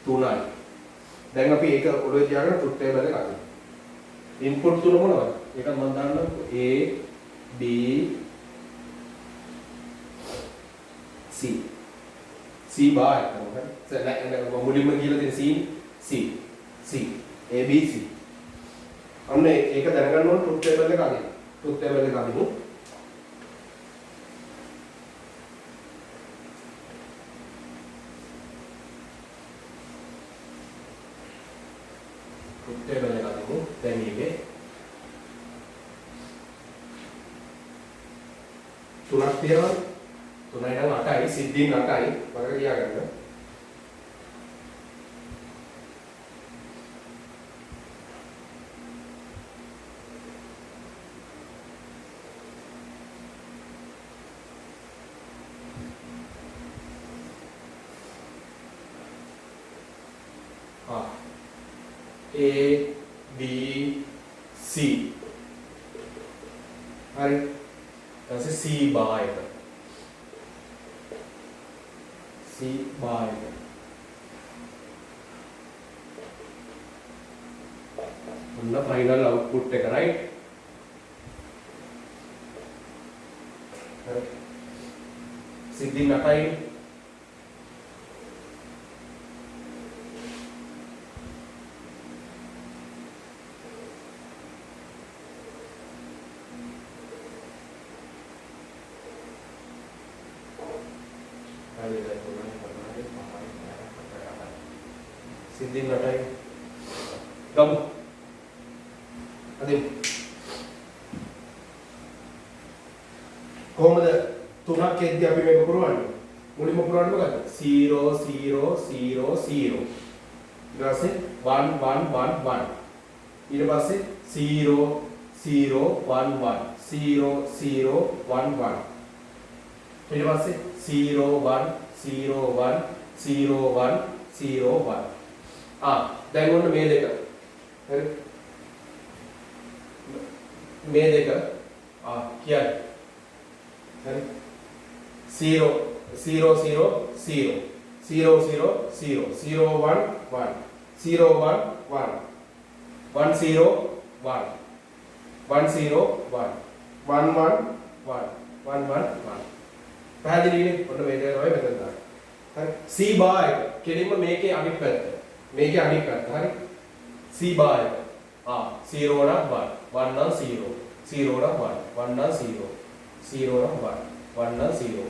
S1: 3යි. දැන් අපි ඒක ඔළුවේ තියාගෙන truth table එක අදිමු. input තුන මොනවද? ඒකත් මම දාන්නම් A B C. C බා එක තමයි. මුලින්ම කියලා තියෙන C A B C. අන්න ඒක දැනගන්න ඕන truth table එක අදින්න. truth table එක අදිමු. truth table එක අදිමු. දැන් මේකේ තුනක් තියෙනවා. 3යි නම් 8යි සිද්ධීන් 8යි මතක තියාගන්න. A B C හරි. ඊට පස්සේ C බා එක C C bar එක. ඔන්න ෆයිනල් අවුට්පුට් එක right. හරි. සිද්ධි 8යි. සිද්ධි 8යි. ගමු. අදින් කොහොමද තුනක් එද්දි අපි මේක පුරවන්නේ? මුලින්ම පුරවන්නේ මොකද්ද? 0 0 0 0. ඊට පස්සේ 1 1 1 1. ඊට පස්සේ 0 0 1 1 0 0 1 1. ඊට පස්සේ 0 1 0 1 0 1 0 1. දැන් ඔන්න මේ දෙක. හරි. මේ දෙක කියන්නේ. හරි. 0 0 0 0 0 0 0 0 1 1 0 1 1 1 0 1 1 0 1 1 1 1 1 1 1. පැහැදිලිනේ? ඔන්න මේ දෙක තමයි මෙතන දාන්න. හරි. C bar එක කෙලින්ම මේකේ අනිත් පැත්ත. මේකේ අනිත් පැත්ත. හරි. C bar එක. 0 නම් 1 1 නම් 0 0 නම් 1 1 නම් 0 0 නම් 1 1 නම් 0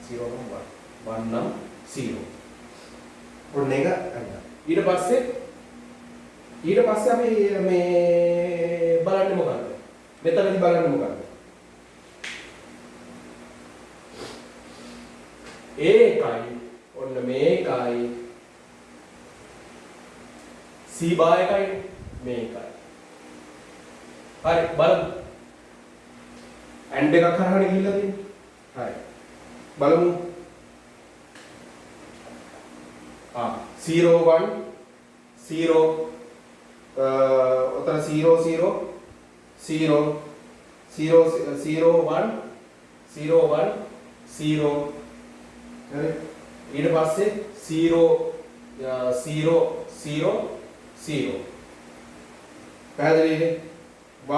S1: 0 නම් 1 1 නම් 0. ඔන්න එක අන්න. ඊට පස්සේ අපි මේ බලන්නේ මොකද්ද? මෙතනදී බලන්නේ මොකද්ද? ඒකයි ඔන්න මේකයි C bar එකයි මේකයි. හරි බලමු. AND එකක් කරහනේ ගිහිල්ලා තියෙන්නේ. හරි. බලමු. 0 1 0 ඔතන 0 0 0 0 0 1 0 1 0. හරි. ඊට පස්සේ 0 0 0 0. පැහැදිලිනේ? 1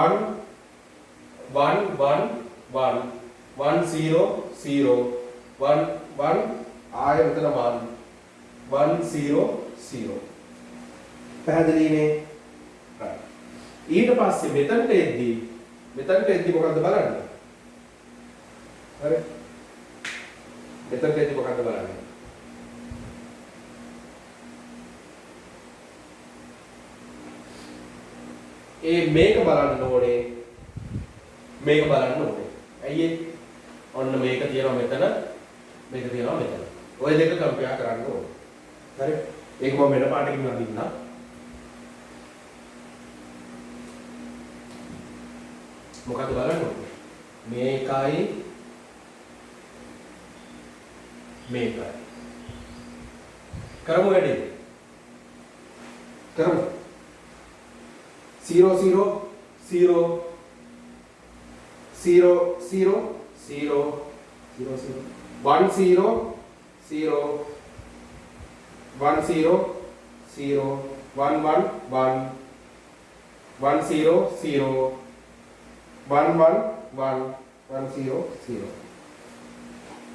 S1: 1 1 1 1 0 0 1 1 ආයෙ මෙතන 1 1 0 0. පැහැදිලිනේ? ඊට පස්සේ මෙතනට එද්දි මොකද්ද බලන්න? හරි. මෙතනට එද්දි මොකද්ද බලන්න? මේක බලන්න ඕනේ. ඇයි ඒ? ඔන්න මේක තියෙනවා මෙතන. මේක තියෙනවා මෙතන. ඔය දෙක කම්පෙයාර් කරන්න ඕනේ. හරි. ඒක මම වෙන පාටකින් අඳින්නම්. මොකද්ද බලන්න ඕනේ? මේකයි. කරමු වැඩි. කරමු. 0 0 0 0 0 0 0 0 1 0 0 1 0 0 1 1 1 1 0 0 1 1 1 1 0 0.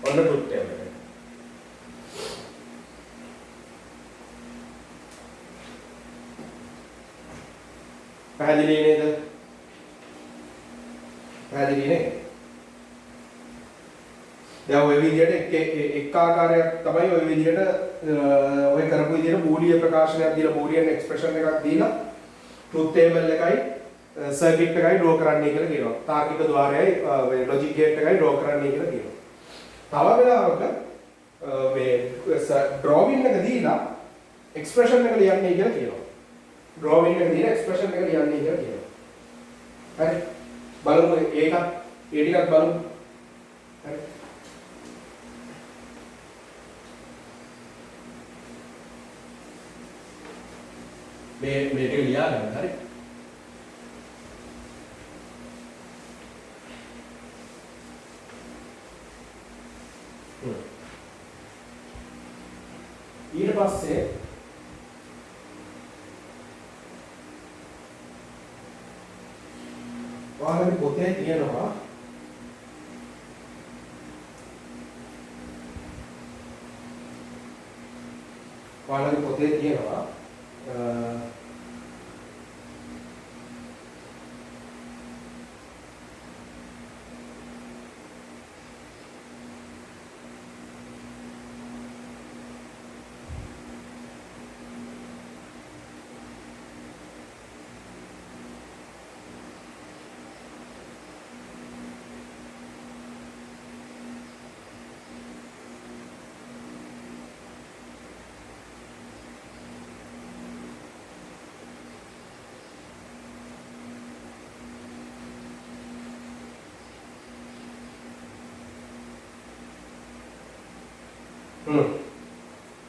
S1: ඔන්න truth table එක. පැහැදිලි නේද? පැහැදිලි නේ? දැන් ඔය විදිහට එක් ආකාරයක් තමයි ඔය විදිහට ඔය කරපු විදිහට බූලියන් ප්‍රකාශනයක් දීලා බූලියන් එක්ස්ප්‍රෙෂන් එකක් දීලා truth table එකයි සර්කිට් එකයි ඩ්‍රෝ කරන්නයි කියලා කියනවා. තාර්කික ద్వාරයයි ලොජික් ගේට් එකයි ඩ්‍රෝ කරන්නයි කියලා කියනවා. තව වෙලාවක මේ ඩ්‍රෝවින් එක දීලා එක්ස්ප්‍රෙෂන් එක ලියන්නයි කියලා කියනවා. ඩ්‍රෝවින් එක දීලා එක්ස්ප්‍රෙෂන් එක ලියන්නයි කියලා කියනවා. හරි. බලමු ඒ ටිකක් බලමු. හරි. මේ ටික ලියා ගන්න. හරි. ඊට පස්සේ ඔයාලගේ පොතේ තියෙනවා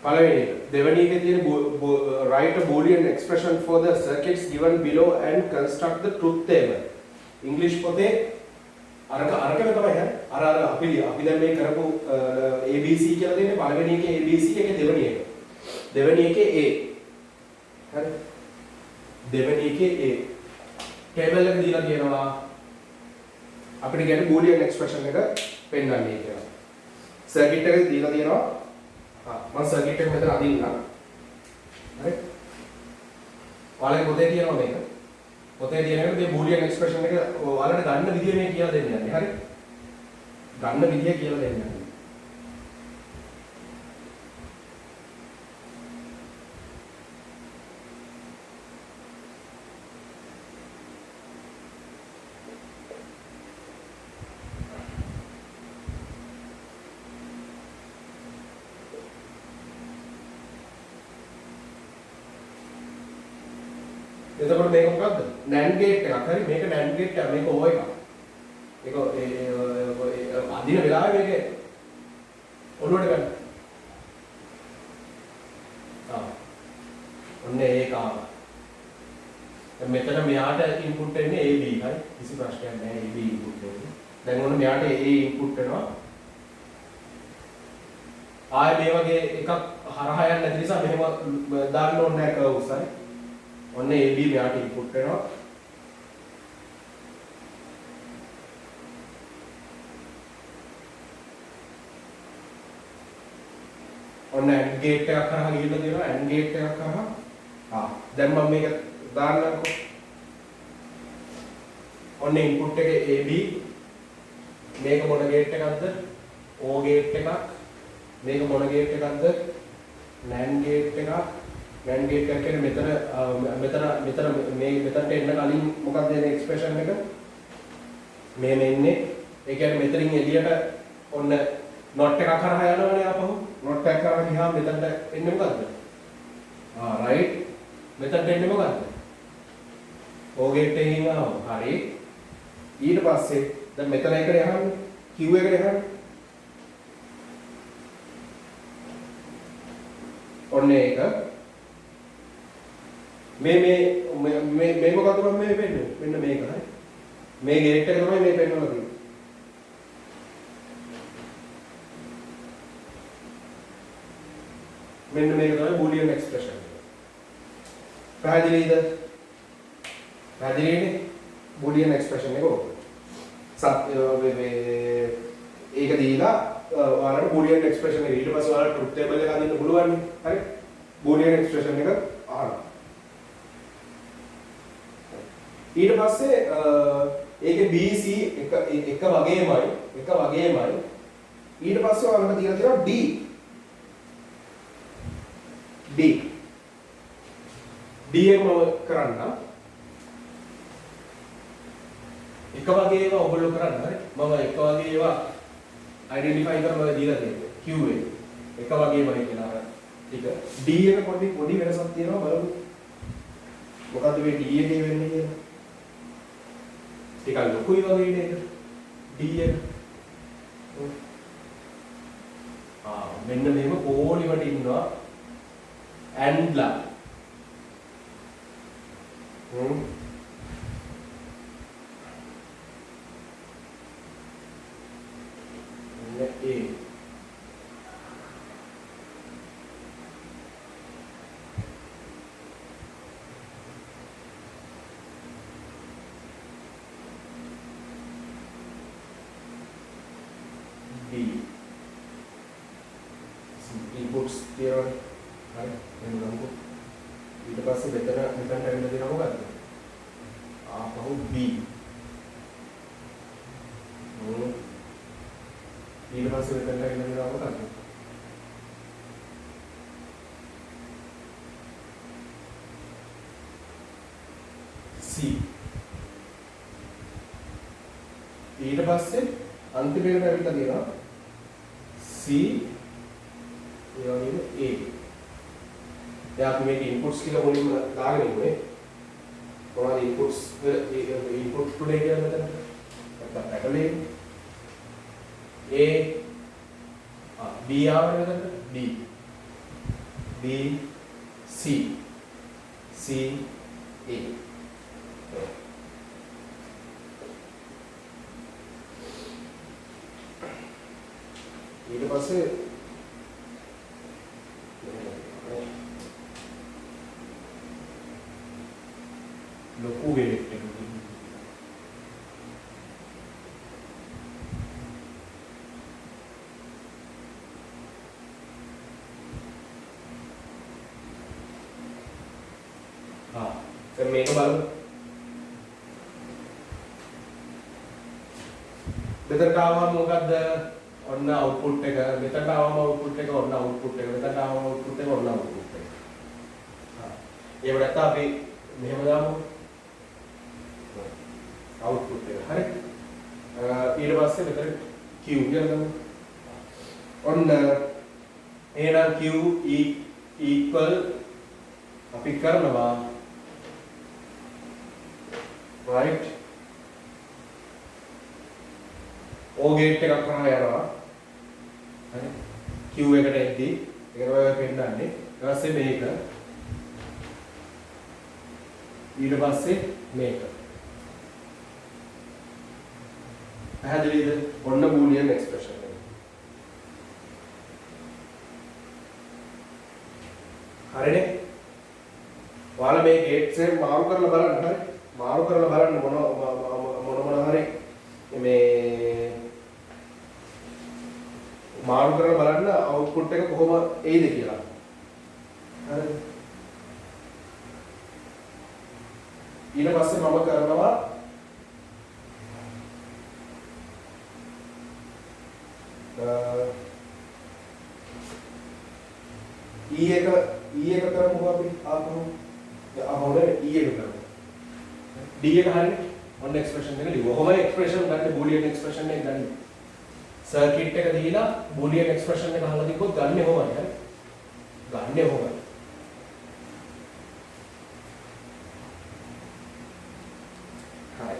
S1: පළවෙනි එක. දෙවෙනි එකේ තියෙන write a boolean expression for the circuits given below and construct the truth table. English පොතේ අරකම තමයි හරි. අර අපි දැන් මේ කරපු ABC කියලා දෙන්නේ පළවෙනි එකේ ABC එකේ දෙවෙනි එක. දෙවෙනි එකේ A. හරි. දෙවෙනි එකේ A. ටේබල් එක දීලා තියෙනවා. අපිට කියන්නේ boolean expression එක පෙන්වන්නේ කියලා. circuit එක දීලා තියෙනවා. මම සර්කිට් එක මෙතන අදින්නම්. හරි. ඔයාලගේ පොතේ තියෙනවා මේක. පොතේ තියෙන එක මේ බූලියන් එක්ස්ප්‍රෙෂන් එක ඔයාලට ගන්න විදිය මේ කියලා දෙන්න යන්නේ. හරි. ගන්න විදිය කියලා දෙන්න යන්නේ. එතකොට මේක මොකක්ද? NAND gate එකක්. හරි මේක NAND gate එක මේක O එකක්. මේක අදින වෙලාවේ මේක ඔළුවට ගන්න. ඔන්න ඒක ආවා. දැන් මෙතන මෙයාට ඉන්පුට් වෙන්නේ AB හරි. කිසි ප්‍රශ්නයක් නැහැ AB ඉන්පුට් වෙන්නේ. දැන් ඔන්න මෙයාට A ඉන්පුට් වෙනවා. ආයේ මේ වගේ එකක් හරහා යන්නේ නැති නිසා මෙහෙම දාන්න ඕනේ නැහැ කර්ව්ස් හරි. ඔන්න AB මෙයාට ඉන්පුට් වෙනවා. ඔන්න AND gate එකක් කරා ගිහිල්ලා තියෙනවා. AND gate එකක් කරා. දැන් මම මේක දාන්නම්කෝ. ඔන්න ඉන්පුට් එකේ AB මේක මොන gate එකක්ද? O gate එකක්. මේක මොන gate එකක්ද? NAND gate එකක්. NAND gate එක කියන්නේ මෙතනට එන්න කලින් මොකක්ද එන්නේ එක්ස්ප්‍රෙෂන් එක? මෙහෙම එන්නේ. ඒ කියන්නේ මෙතනින් එළියට ඔන්න not එකක් කරා යනවනේ ආපහු. not එකක් කරා ගියාම මෙතනට එන්නේ මොකද්ද? right. මෙතනට එන්නේ මොකද්ද? O gate එකකින් ආවා. හරි. ඊට පස්සේ දැන් මෙතන එකට යහන්නේ. Q එකට යහන්නේ. ඔන්න ඒක මේ මොකද්ද මම මේ වෙන්නේ මෙන්න මේක හරි මේ ගේට් එක තමයි මේ පෙන්වලා තියෙන්නේ මෙන්න මේක තමයි බූලියන් එක්ස්ප්‍රෙෂන් එක පැහැදිලිද බූලියන් එක්ස්ප්‍රෙෂන් එක ඕක ඒක දීලා ඔයාලට බූලියන් එක්ස්ප්‍රෙෂන් එක ඊට පස්සේ ඔයාලට ට්‍රුත් ටේබල් එක අදින්න පුළුවන් නේ හරි බූලියන් එක්ස්ප්‍රෙෂන් එක අහන්න ඊට පස්සේ ඒකේ BC එක වගේමයි ඊට පස්සේ ඔයාලට තියලා තියෙනවා D එක මම කරන්න එක වගේ ඒවා ඔයගොල්ලෝ කරන්න හරි මම එක වගේ ඒවා අයිඩෙන්ටිෆයි කරලා දීලා තියෙනවා Q එක වගේමයි කියලා අර ටික D එක පොඩි වෙනසක් තියෙනවා බලමු මොකද්ද මේ D එකේ වෙන්නේ කියලා ටිකක් ලොකුයි වගේ නේද D එක මෙන්න මේක පොලිවට ඉන්නවා and ලා ඉන්පුට්ස් තියෙනවනේ. හරි. එහෙනම් ගමුකෝ. ඊට පස්සේ මෙතනට ඇවිල්ලා තියෙනවා මොකද්ද? ආපහු B. ඊට පස්සේ මෙතනට ඇවිල්ලා තියෙනවා මොකද්ද? C. ඊට පස්සේ අන්තිමේට ඇවිල්ලා තියෙනවා C ඒ වගේම A. දැන් අපි මේක ඉන්පුට්ස් කියලා මුලින්ම දාගෙන ඉන්නේ. කොහොමද ඉන්පුට්ස් ඉන්පුට් තුනේ කියලා මෙතන නැත්නම් පැටලේ A B ආවනේ මෙතන D B C C A. ඊට පස්සේ ලොකු වේට් එකක් දැන් මේක බලමු. මෙතනට ආවම මොකද්ද? ඔන්න අවුට්පුට් එක. මෙතනට ආවම අවුට්පුට් එක ඔන්න අවුට්පුට් එක. මෙතනට ආවම අවුට්පුට් එක ඔන්න අවුට්පුට් එක. එහෙම නැත්නම් අපි මෙහෙම දාමු. අවුට්පුට් එක. හරි. ඊට පස්සේ මෙතන Q කියලා දාමු. ඔන්න එහෙනම් Q equal අපි කරනවා right O gate එකක් කරා යනවා හරි Q එකට එද්දී ඒක ඔය පෙන්නන්නේ ඊට පස්සේ මේක ඊට පස්සේ මේක පැහැදිලිද ඔන්න බූලියන් එක්ස්ප්‍රෙෂන් එක හරිනේ ඔයාලා මේ ගේට්ස් එක මාරු කරලා බලන්න හරි මාරු කරලා බලන්න මොන හරි මේ මාරු කරලා බලන්න අවුට්පුට් එක කොහොම එයිද කියලා. හරිද? ඊට පස්සේ මම කරනවා E එක කරමු අපි ආපහු E එක කරමු. D එක හරිනේ. ඔන්න එක්ස්ප්‍රෙෂන් එක ලියුවා. කොහොමද එක්ස්ප්‍රෙෂන් ගන්න බූලියන් එක්ස්ප්‍රෙෂන් එක ගන්න. සර්කිට් එක දීලා බූලියන් එක්ස්ප්‍රෙෂන් එක අහලා තිබ්බොත් ගන්නෙ කොහොමද? හරි. ගන්නෙ කොහොමද? හරි.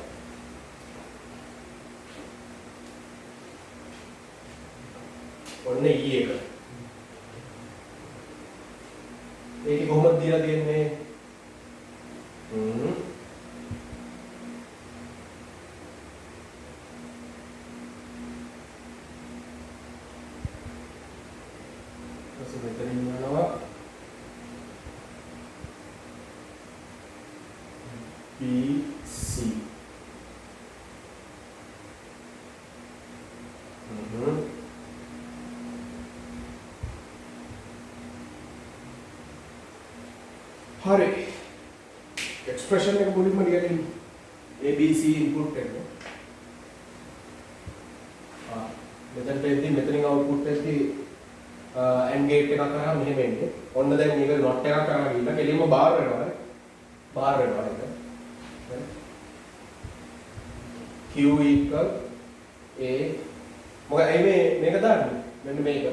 S1: ඔන්න E එක. ඒක කොහොමද දීලා තියෙන්නේ? මෙතනින් යනවා PC හරි එක්ස්ප්‍රෙෂන් එක මුලින්ම ලියලා ඉන්න ABC ඉන්පුට් එක මෙතනට එද්දී මෙතනින් අවුට්පුට් එකේ AND gate එකක් කරා මෙහෙම එන්නේ. ඔන්න දැන් මේක not එකක් කරා ගිහින් කෙලින්ම බාර් වෙනවා නේ. බාර් වෙනවා නේද? Q equal A මොකද මේක දාන්නේ? මෙන්න මේක.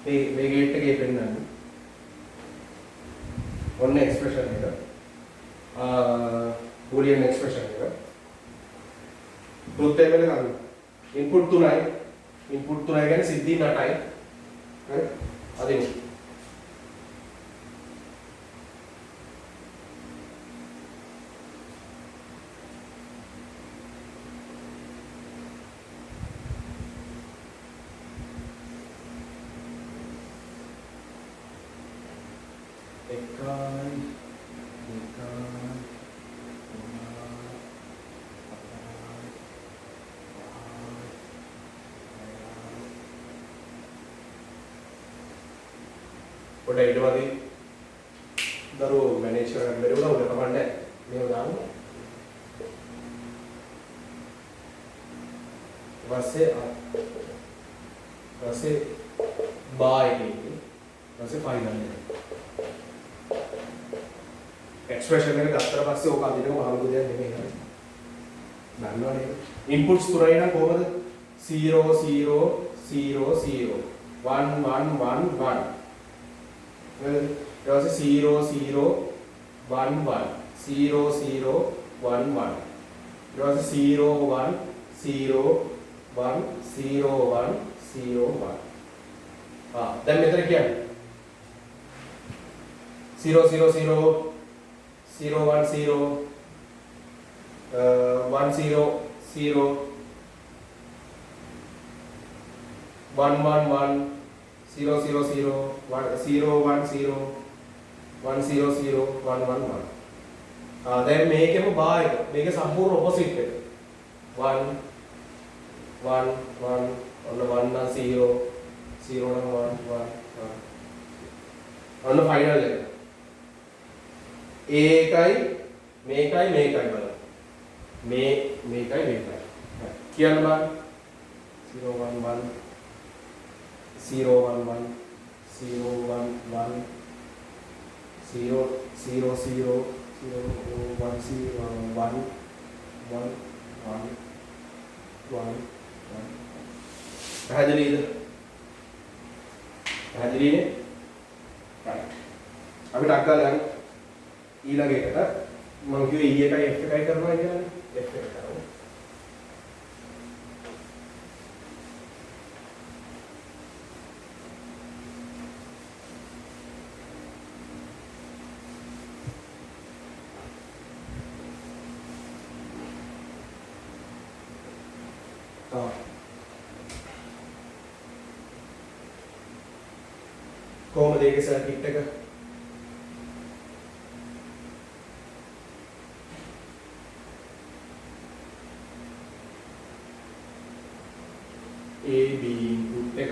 S1: මේ gate එකේ පෙන්නන්නේ. ඔන්න expression එක. boolean expression එක. truth table එක ගන්න. input තුනයි ඉන්පුට් තුනයි කියන්නේ සිද්ධි 8යි. හරි? අදින්. එකයි පොඩ ඊට පස්සේ දරුවෝ මැනේජ් කරගන්න බැරි වුණා උඩ කමන්නේ මේව දාන්න ඊපස්සේ බා එකේ ඊපස්සේ ෆයිනල් එක එක්ස්ප්‍රෙෂන් එක ගත්තට පස්සේ ඕක අදිනකම අහුරු දෙයක් නෙමෙයි හරි දන්නවනේ ඉන්පුට්ස් තුනයි නම් කොහමද 0 0 0 0 1 1 1 1 ඊට පස්සේ 0 0 1 1 0 0 1 1 ඊට පස්සේ 0 1 0 1 0 1 0 1 දැන් මෙතන කියන්නේ 0 0 0 0 1 0 1 0 0 1 1 1 0 0 0 1 0 1 0 1 0 0 1 1 1 දැන් මේකෙම බා එක මේකේ සම්පූර්ණ ඔපොසිට් එක 1 1 1 ඔන්න 1 නම් 0 0 නම් 1 1 ඔන්න ෆයිනල් එක ඒකයි මේකයි බලන්න මේකයි කියන්න බෑ 0 1 1 0 1 1 0 1 1 0 0 0 0 1 0 1 1 1 1 පැහැදිලිද? පැහැදිලිනේ? right. අපිට අක්කලා යන්න ඊළඟ එකට මම කිව්වේ E එකයි F එකයි කරනවා කියලානේ. F එක කරමු. කොහොමද ඒකේ සර්කිට් එක? A B input එක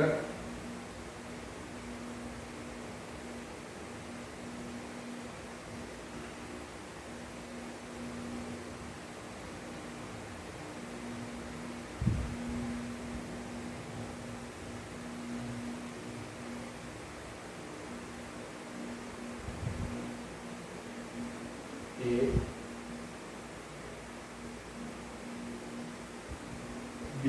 S1: B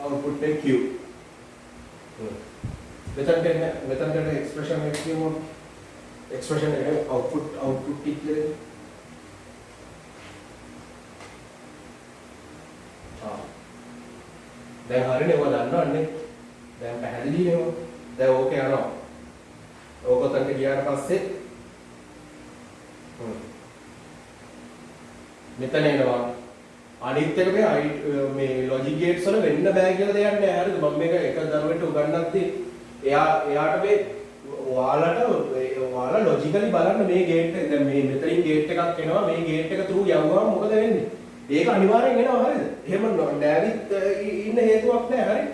S1: output එක Q මෙතන expression එක කියමු expression එක output කිව්වේ දැන් හරිනේ ඔය දන්නවන්නේ දැන් පැහැදිලිනේ ඔය දැන් ඕක යනවා ඕක තන්ට ගියාට පස්සේ මෙතන එනවා අනිත් එක මේ ලොජික් ගේට්ස් වල වෙන්න බෑ කියලා දෙයක් නෑ හරිද මම මේක එක දරුවෙක්ට උගන්වද්දී එයාට මේ ඔයාලා ලොජිකලි බලන්න මේ ගේට් එක දැන් මේ මෙතනින් ගේට් එකක් එනවා මේ ගේට් එක through යවුවම මොකද වෙන්නේ ඒක අනිවාර්යෙන් එනවා හරිද එහෙම නෑවිත් ඉන්න හේතුවක් නෑ හරිද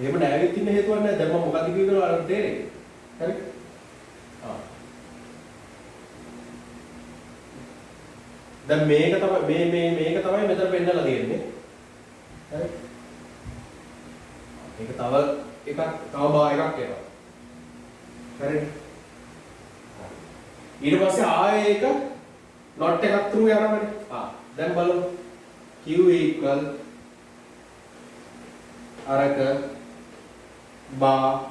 S1: එහෙම නෑවිත් ඉන්න හේතුවක් නෑ දැන් මම මොකද කිව්වේ කියලා ඔයාලට තේරෙන්නේ හරිද දැන් මේක තමයි මේක තමයි මෙතන පෙන්නලා තියෙන්නේ. හරි? මේක තව බා එකක් එනවා. හරි? ඊට පස්සේ ආයේ එක not එකක් through යනවනේ. දැන් බලමු. Q equal අරක බා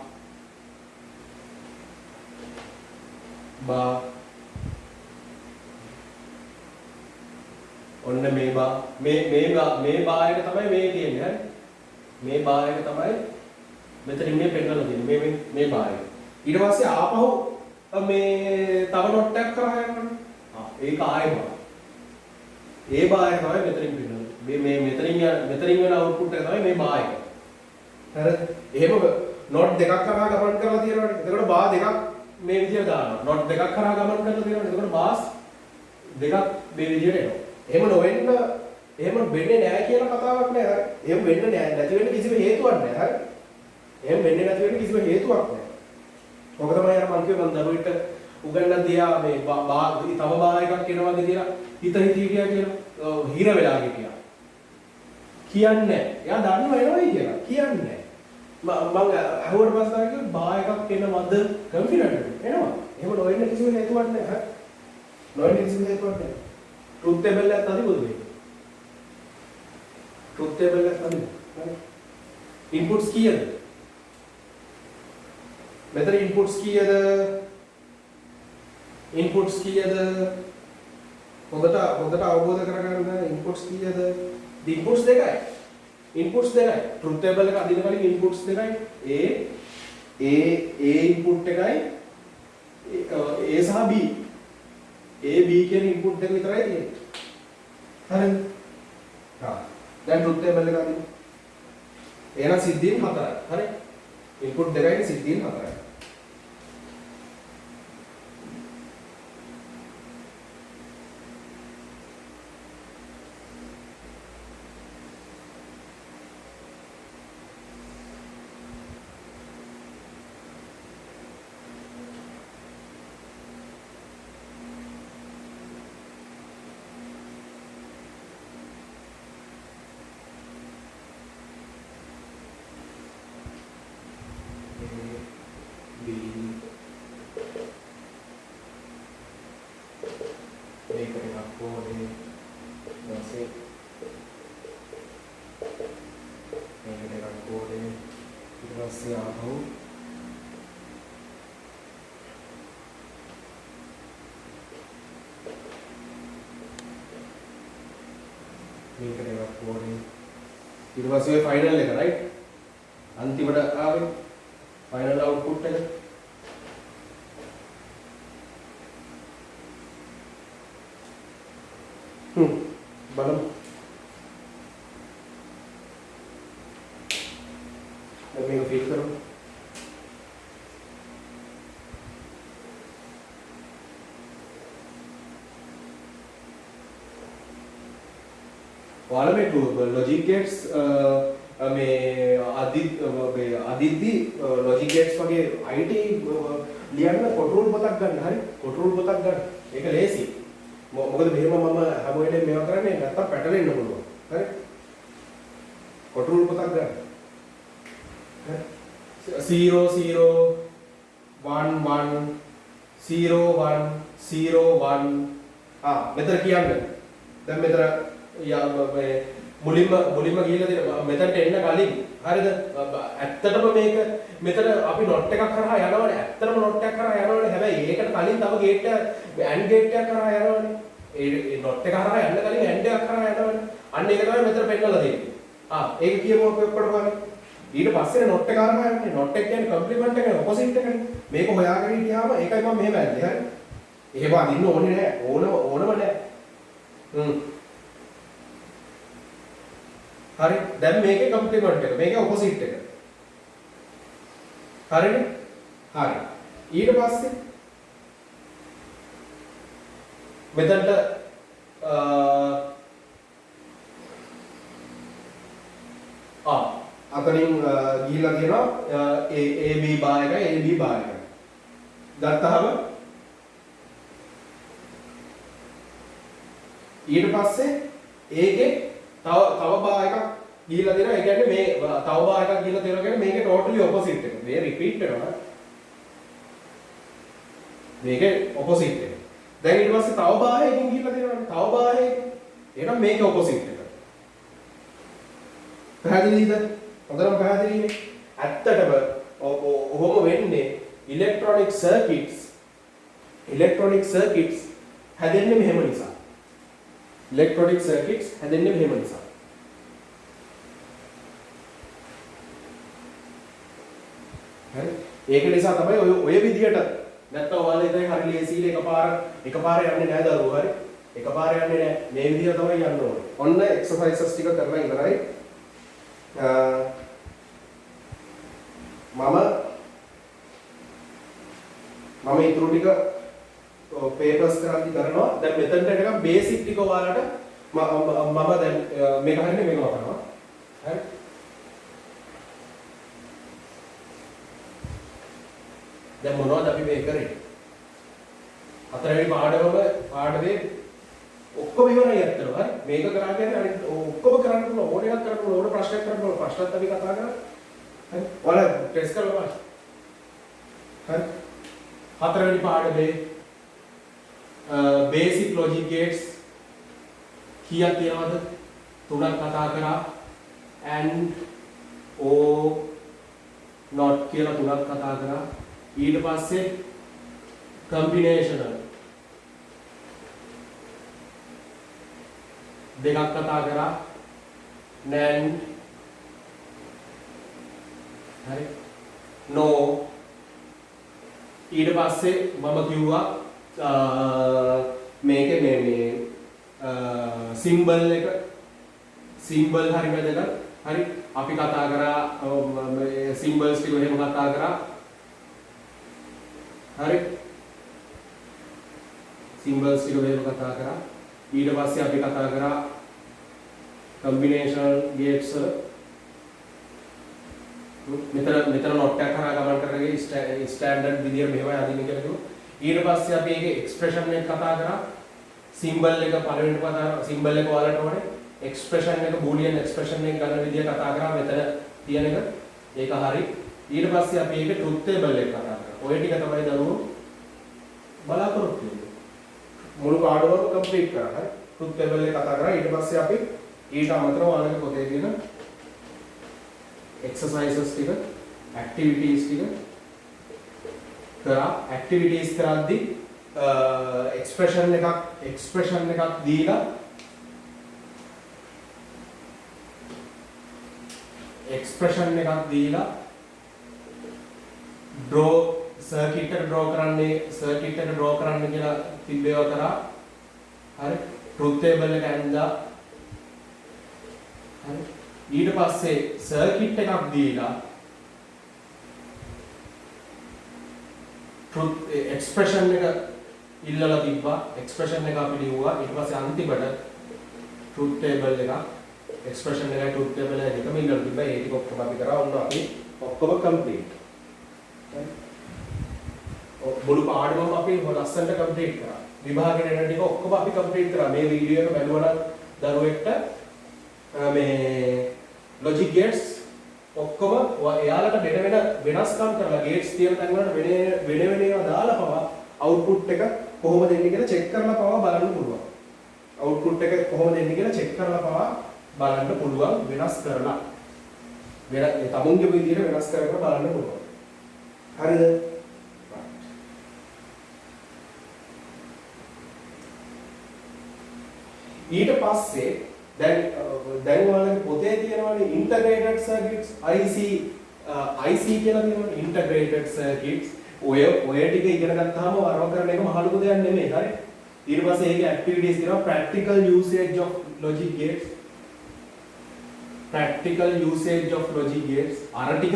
S1: ඔන්න මේ බා එක තමයි මේ තියෙන්නේ හරි මේ බා එක තමයි මෙතනින් මේ පෙන්නලා තියෙන්නේ මේ බා එක ඊට පස්සේ ආපහු මේ තව නොට් එකක් කරා යනවා ඒක ආයෙ බා ඒ බා එක තමයි මෙතනින් පෙන්නන්නේ මේ මෙතනින් වෙන අවුට්පුට් එක තමයි මේ බා එක. හරිද? එහෙම නෝට් දෙකක් කරා ගමන් කරලා තියෙනවනේ. එතකොට බා දෙකක් මේ විදියට දානවා. නෝට් දෙකක් කරා ගමන් කරලා තියෙනවනේ. එතකොට බාස් දෙකක් මේ විදියට එනවා. එහෙම නොවෙන්න එහෙම වෙන්නේ නැහැ කියලා කතාවක් නෑ. හරි. එහෙම වෙන්නේ නැහැ. නැති වෙන්න කිසිම හේතුවක් නෑ. හරි. එහෙම වෙන්නේ නැති වෙන්න කිසිම හේතුවක් නෑ. ඔක තමයි අර මං කිව්වේ මං දරුවෙක්ට උගන්වන්න තියා මේ තව බා එකක් එනවාද කියලා හිත හිතියා කියලා හිර වෙලා ගියා. කියන්නේ එයා දන්නව එනවයි කියලා. කියන්නේ මම අහුවට පස්සේ කිව්වා බා එකක් එනවද කන්ෆිඩන්ට් එනවා. එහෙම නොවෙන්න කිසිම හේතුවක් නැහැ. හරි. නොවෙන්න කිසිම හේතුවක් නැහැ. ට්‍රූත් ටේබල් එකක් අදිමුද මේක? ට්‍රූත් ටේබල් එකක් අදිමු. හරි. ඉන්පුට්ස් කීයද? මෙතන ඉන්පුට්ස් කීයද? ඉන්පුට්ස් කීයද? හොඳට අවබෝධ කරගන්න ඉන්පුට්ස් කීයද? ඉන්පුට්ස් දෙකයි. ඉන්පුට්ස් දෙකයි. ට්‍රූත් ටේබල් එක අදින කලින් ඉන්පුට්ස් දෙකයි. A ඉන්පුට් එකයි A සහ B. A B කියන ඉන්පුට් දෙක විතරයි තියෙන්නේ. හරිද? දැන් ට්‍රූත් ටේබල් එක අදින්න. එහෙනම් සිද්ධීන් හතරයි. හරි? ඉන්පුට් දෙකයි සිද්ධීන් හතරයි. ඊට පස්සේ ෆයිනල් එක රයිට් අන්තිමට ආවේ ෆයිනල් අවුට්පුට් එක බලමු මේක ෆීඩ් කරමු ඔයාලා මේ ලොජික් ගේට්ස් මේ අදිද්දි ලොජික් ගේට්ස් වගේ IT ලියන්න කොටරූල් පොතක් ගන්න හරි කොටරූල් පොතක් ගන්න ඒක ලේසි මොකද මෙහෙම මම හැම වෙලේම මේවා කරන්නේ නැත්තම් පැටලෙන්න පුළුවන් හරි කොටරූල් පොතක් ගන්න 0 0 1 1 0 1 0 1 මෙතන කියන්නේ දැන් මෙතන මුලින්ම ගිහිල්ලා තියෙන මෙතනට එන්න කලින් හරිද ඇත්තටම මේක මෙතන අපි නොට් එකක් කරා යනවනේ ඇත්තටම නොට් එකක් කරා යනවනේ හැබැයි ඒකට කලින් තව ගේට් එක AND ගේට් එකක් කරා යනවනේ ඒ නොට් එක කරා යන්න කලින් AND එකක් කරා යනවනේ අන්න ඒක තමයි මෙතන පෙන්නලා දෙන්නේ ඒක කියමු අපි ඔක්කොට බලන්න ඊට පස්සේ නොට් එක කරා යන්නේ නොට් එක කියන්නේ කම්ප්ලිමන්ට් එකනේ ඔපොසිට් එකනේ මේක හොයාගෙන හිටියාම ඒකයි මම මෙහෙම ඇද්දේ හරි එහෙම අදින්න ඕනේ නැහැ ඕනම නැහැ හරි දැන් මේකේ කම්ප්ලිමන්ට් එක මේකේ ඔපොසිට් එක හරිනේ හරි ඊට පස්සේ මෙතනට අතනින් ගිහිල්ලා කියනවා AB බා එකයි AB බා එකයි ගත්තාම ඊට පස්සේ ඒකේ තව බා එකක් ගිහිල්ලා දෙනවා ඒ කියන්නේ මේ තව බා එකක් ගිහිල්ලා දෙනවා කියන්නේ මේකේ ටෝටලි ඔපොසිට් එක. මේ රිපීට් වෙනවා. මේකේ ඔපොසිට් එක. දැන් ඊට පස්සේ තව බා එකකින් ගිහිල්ලා දෙනවා. තව බා එකකින්. එහෙනම් මේකේ ඔපොසිට් එක. පැහැදිලිද? හොඳටම පැහැදිලිනේ. ඇත්තටම ඔහොම වෙන්නේ ඉලෙක්ට්‍රොනික සර්කිට්ස් හැදෙන්නේ මෙහෙම නිසා. ඉලෙක්ට්‍රොනික සර්කිට්ස් හැදෙන්නේ මෙහෙම නිසා. හරි. ඒක නිසා තමයි ඔය විදියට නැත්තම් ඔයාලා ඉතින් හරි ලේසියිල එකපාර යන්නේ නැහැ දරුවෝ හරි. එකපාර යන්නේ නැහැ. මේ විදිහට තමයි යන්න ඕනේ. ඔන්න එක්සර්සයිසස් ටික කරලා ඉවරයි. මම ඊටු ටික පේපර්ස් කරද්දි කරනවා. දැන් මෙතනට නිකන් බේසික් ටික ඔයාලට මම දැන් මේක හරිනේ මේක කරනවා. හරි. දැන් මොනවද අපි මේ කරේ? හතරවෙනි පාඩමේ ඔක්කොම ඉවරයි අත්තර. හරි. මේක කරාගෙන අනිත් ඔක්කොම කරන්න පුළුවන්. ඕන එකක් කරන්න පුළුවන්. ඕන ප්‍රශ්නයක් කරන්න පුළුවන්. ප්‍රශ්නත් අපි කතා කරා. හරි. ඔයාලා ටෙස්ට් කරලා බලන්න. හරි. හතරවෙනි පාඩමේ basic logic gates කීයක් තියෙනවද? තුනක් කතා කරා. and or not කියලා තුනක් කතා කරා. ඊට පස්සේ combinational දෙකක් කතා කරා. NAND හරි no ඊට පස්සේ මම කිව්වා මේකේ මේ සිම්බල් එක සිම්බල් හරි වැදගත්. හරි අපි කතා කරා සිම්බල්ස් ටික එහෙම කතා කරා. හරි සිම්බල්ස් ටික එහෙම කතා කරා. ඊට පස්සේ අපි කතා කරා combinational gates වල මෙතන නොට් එකක් කරා ගමන් කරගෙන ස්ටෑන්ඩඩ් විදියට මෙහෙමයි අදින්න කියලා කිව්වා. ඊට පස්සේ අපි ඒකේ එක්ස්ප්‍රෙෂන් එක කතා කරා. සිම්බල් එක පළවෙනිට කතා සිම්බල් එක ඔයාලට ඕනේ. එක්ස්ප්‍රෙෂන් එක බූලියන් එක්ස්ප්‍රෙෂන් එක ගන්න විදිය කතා කරා. මෙතන තියෙන එක ඒක හරි. ඊට පස්සේ අපි ඒකේ ට්‍රුත් ටේබල් එක කතා කරා. ඔය ටික තමයි දරුවෝ බලාපොරොත්තු වෙන්නේ. මුළු පාඩමම කම්ප්ලීට් කරා. හරි. ට්‍රුත් ටේබල් එක කතා කරා. ඊට පස්සේ අපි ඊට අමතරව ඔයාලගේ පොතේ තියෙන exercises ටික activities ටික කරා. activities කරද්දී expression එකක් දීලා draw circuit එක draw කරන්න කියලා තිබ්බේව කරා. හරි truth table එක ඇඳලා හරි ඊට පස්සේ circuit එකක් දීලා truth expression එක ඉල්ලලා තිබ්බා. expression එක අපි ලිව්වා. ඊට පස්සේ අන්තිමට truth table එක expression එකයි truth table එක එකම ඉල්ලලා තිබ්බා. ඒ ටික ඔක්කොම අපි කරා. ඔන්න අපි ඔක්කොම complete. මුළු පාඩමම අපි ලස්සනට complete කරා. විභාගෙට එන ටික ඔක්කොම අපි complete කරා. මේ වීඩියෝ එක බලනවා නම් දරුවෙක්ට මේ logic gates ඔක්කොම එයාලට වෙනස්කම් කරලා gates තියෙන තැන් වලට වෙන ඒවා දාලා පවා output එක කොහොමද එන්නේ කියලා check කරලා පවා බලන්න පුළුවන්. output එක කොහොමද එන්නේ කියලා check කරලා පවා බලන්න පුළුවන් වෙනස් කරලා. තමුන්ගේ විදිහට වෙනස් කරලා බලන්න පුළුවන්. හරිද? ඊට පස්සේ දැන් ඔයාලගේ පොතේ තියෙනවානේ integrated circuits IC කියලා තියෙනවානේ integrated circuits. ඔය ටික ඉගෙන ගත්තාම වරව කරන එක මහ ලොකු දෙයක් නෙමෙයි. හරි. ඊට පස්සේ ඒකේ activities තියෙනවා practical usage of logic gates. අර ටික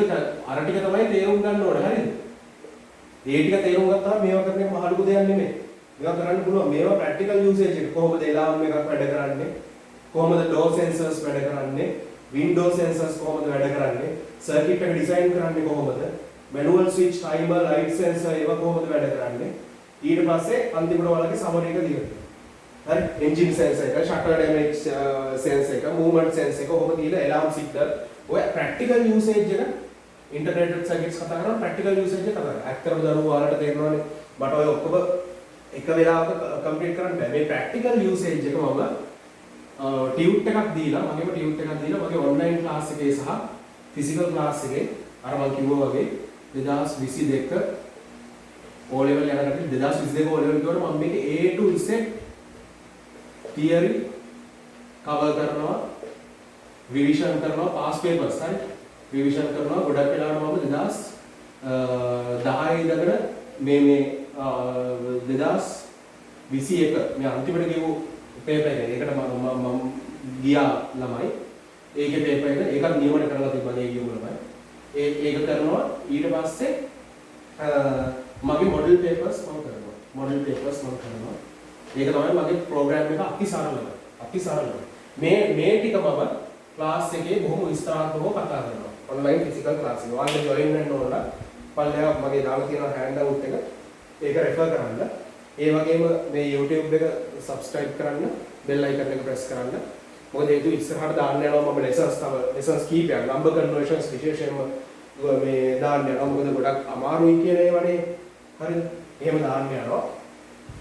S1: තමයි තේරුම් ගන්න ඕනේ. හරිද? ඒ ටික තේරුම් ගත්තාම මේවා කරන එක මහ ලොකු දෙයක් නෙමෙයි. මේවා කරන්න පුළුවන්. මේවා practical usage එක කොහොමද alarm එකක් වැඩ කරන්නේ? කොහොමද door sensors වැඩ කරන්නේ? window sensors කොහොමද වැඩ කරන්නේ? circuit එක design කරන්නේ කොහොමද? manual switch timer light sensor ඒවා කොහොමද වැඩ කරන්නේ? ඊට පස්සේ අන්තිමට ඔයාලගේ summary එක දීලා. හරි? engine sensor එක, shutter damage sensor එක, movement sensor එක කොහොමද දීලා alarm signal. ඔය practical usage එක integrated circuits කතා කරනවා practical usage එක කතා කරනවා. ඇත්තටම දරුවෝ ඔයාලට තේරෙනවානේ මට ඔය ඔක්කොම එක වෙලාවක කම්ප්ලීට් කරන්න බෑ. මේ practical usage එක මම ටියුට් එකක් දීලා මගේ ඔන්ලයින් ක්ලාස් එකේ සහ ෆිසිකල් ක්ලාස් එකේ අර මම කිව්වා වගේ 2022 O level යනකොට 2022 O level කියවල මම මේක A to Z theory cover කරනවා revision කරනවා past papers හරි revision කරනවා ගොඩක් වෙලාවට මම 2010 ඉඳගෙන මේ 2010 21 මේ අන්තිමට ගෙවු පේපර් එක. ඒකට මම ගියා ළමයි. ඒකේ පේපර් එක ඒකත් නියමන කරලා තිබ්බා නේ ගියු ළමයි. ඒක කරනවා ඊට පස්සේ මගේ මොඩල් පේපර්ස් මම කරනවා. මොඩල් පේපර්ස් මම කරනවා. ඒක තමයි මගේ ප්‍රෝග්‍රෑම් එක අති සරලයි. අති සරලයි. මේ ටික මම ක්ලාස් එකේ බොහොම විස්තරාත්මකව කතා කරනවා. ඔන්ලයින් ෆිසිකල් ක්ලාස් එක. ඔයාලා ජොයින් වෙන්න ඕන. පල්ලෙහා මගේ දාලා තියෙන හෑන්ඩ් අවුට් එක. ඒක රෙෆර් කරන්න. ඒ වගේම මේ YouTube එක subscribe කරන්න, bell icon එක press කරන්න. මොකද ඒක ඉස්සරහට දාන්න යනවා මම lessons කීපයක් number conversions විශේෂයෙන්ම මේ දාන්න යනවා. මොකද ගොඩක් අමාරුයි කියන ඒවානේ. හරිද? එහෙම දාන්න යනවා.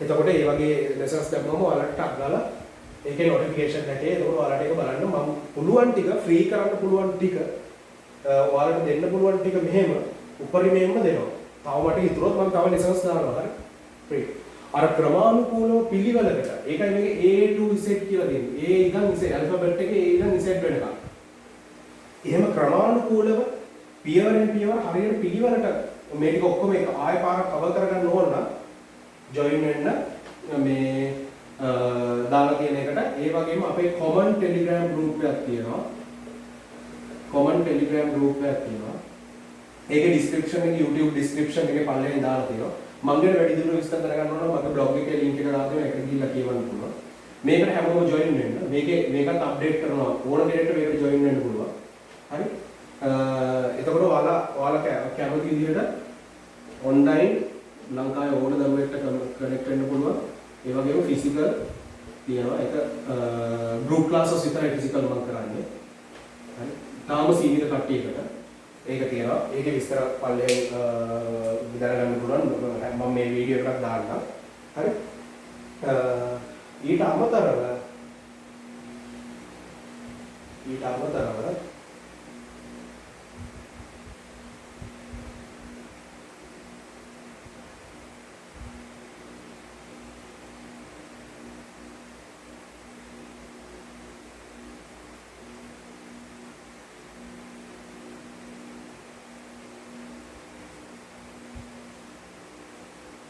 S1: එතකොට මේ වගේ lessons දැම්මම ඔයාලට ටක් ගාලා ඒකේ notification එකේ එතකොට ඔයාලට ඒක බලන්න මම පුළුවන් ටික free කරන්න පුළුවන් ටික ඔයාලට දෙන්න පුළුවන් ටික මෙහෙම උපරිමයෙන්ම දෙනවා. තව මට ඉතුරුත් මම තව lessons දානවා. හරි? free. අර ක්‍රමානුකූලව පිළිවෙලකට. ඒකයි මේකේ A to Z කියලා දෙන්නේ. A ඉඳන් Z alphabet එකේ A ඉඳන් Z වෙනකම්. එහෙම ක්‍රමානුකූලව පියවරෙන් පියවර හරියට පිළිවෙලට මේ ටික ඔක්කොම එක ආයෙ පාරක් කවර් කරගන්න ඕන නම් join වෙන්න මේ දාලා තියෙන එකට. ඒ වගේම අපේ common telegram group එකක් තියෙනවා. common telegram group එකක් තියෙනවා. ඒකේ description එකේ YouTube description එකේ පල්ලෙන් දාලා තියෙනවා. මම ගැන වැඩි දුරට විස්තර කරගන්න ඕන නම් මගේ blog එකේ link එක දාලා තියෙනවා. ඒකට ගිහිල්ලා කියවන්න පුළුවන්. මේකට හැමෝම join වෙන්න. මේකත් update කරනවා. ඕන කෙනෙක්ට මේකට join වෙන්න පුළුවන්. හරි? එතකොට ඔයාලා කැමති විදිහට online ලංකාවේ ඕන දරුවෙක්ට connect වෙන්න පුළුවන්. ඒ වගේම physical තියෙනවා. ඒක group classes විතරයි physical මම කරන්නේ. හරි? තාම සීමිත කට්ටියකට ඒක තියෙනවා. ඒකේ විස්තර පල්ලෙන් දැනගන්න පුළුවන්. මම මේ වීඩියෝ එකක් දාන්නම්. හරි? ඊට අමතරව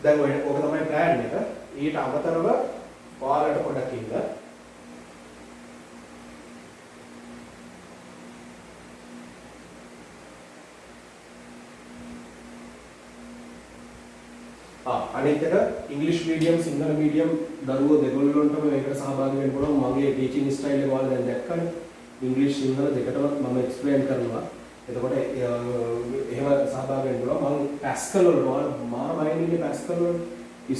S1: දැන් ඔක තමයි plan එක. ඊට අමතරව ඔයාලට පොඩක් ඉන්න. අනිත් එක ඉංග්‍රීසි මීඩියම් සිංහල මීඩියම් දරුවෝ දෙගොල්ලොන්ටම මේකට සහභාගී වෙන්න පුළුවන්. මගේ ටීචින් ස්ටයිල් එක ඔයාලා දැන් දැක්කනේ. ඉංග්‍රීසි සිංහල දෙකටම මම එක්ස්ප්ලেইন කරනවා. එතකොට එහෙම සහභාගී වෙන්න පුළුවන්. මම පැස්කල් වල මාර බයින්ඩින් පැස්කල් වල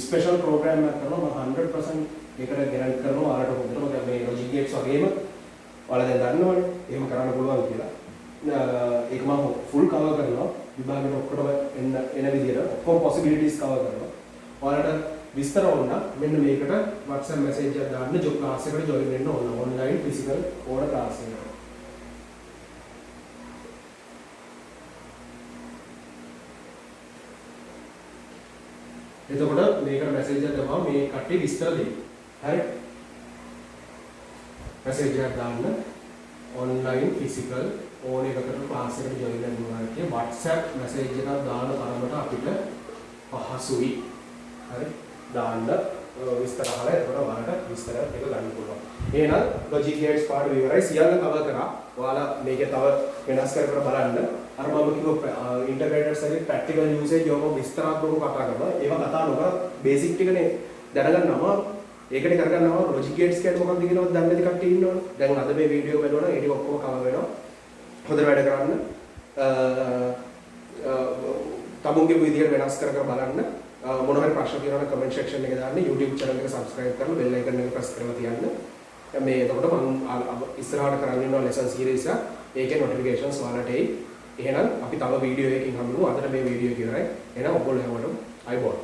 S1: ස්පෙෂල් ප්‍රෝග්‍රෑම් එකක් කරනවා. මම 100% ඒකට ගැරන්ටි කරනවා. ඔයාලට හොඳටම මේ ලොජික් ගේට්ස් වගේම ඔයාලා දැන් දන්නවනේ. එහෙම කරන්න පුළුවන් කියලා. ඒක මම ෆුල් කවර් කරනවා. විභාගෙට ඔක්කොටම එන විදිහට ඔක්කොම possibilities කවර් කරනවා. ඔයාලට විස්තර ඕන නම් මෙන්න මේකට WhatsApp message එකක් දාන්න ජොබ් ක්ලාස් එකට join වෙන්න ඕන. online physical ඕන ක්ලාස් එකකට. එතකොට මේකට message එකක් දාපුවම මේ කට්ටිය විස්තර දෙයි. හරි? message එකක් දාන්න online physical ඕන එකකට ක්ලාස් එකට join වෙන්න ඕන කියන WhatsApp message එකක් දාන තරමට අපිට පහසුයි. හරි? දාන්න විස්තර අහලා එතකොට ඔයාලට විස්තර ටික ගන්න පුළුවන්. එහෙනම් logic gates පාඩම ඉවරයි. සියල්ල කවර් කරා. ඔයාලා මේකේ තව වෙනස් කර බලන්න. අර මම කිව්ව ඉන්ටග්‍රේටඩ් සර්කිට් ප්‍රැක්ටිකල් යූසේජ් ඔබ විස්තරාත්මකව කතා කරනවා. ඒවා කතා නොකර බේසික් ටිකනේ දැනගන්නවා. ඒකනේ කරගන්නවා. logic gates කියන්නේ මොකක්ද කියලාවත් දන්නේ නැති කට්ටිය ඉන්නවනේ. දැන් අද මේ වීඩියෝ එක බලනවා. ඒ ටික ඔක්කොම කවර් වෙනවා. හොඳ වැඩ කරන්න. තමුන්ගේ විදියට වෙනස් කර බලන්න. මොන හරි ප්‍රශ්න තියෙනවා නම් කමෙන්ට් සෙක්ෂන් එකේ දාන්න. YouTube channel එක subscribe කරලා bell icon එක press කරලා තියන්න. මේ එතකොට මම ඉස්සරහට කරන්න ඉන්නවා lesson series එක. ඒකේ notifications ඔයාලට එයි. එහෙනම් අපි තව වීඩියෝ එකකින් හම්බෙමු. අදට මේ වීඩියෝ එක ඉවරයි. එහෙනම් ඔයගොල්ලෝ හැමෝටම අයබෝල්.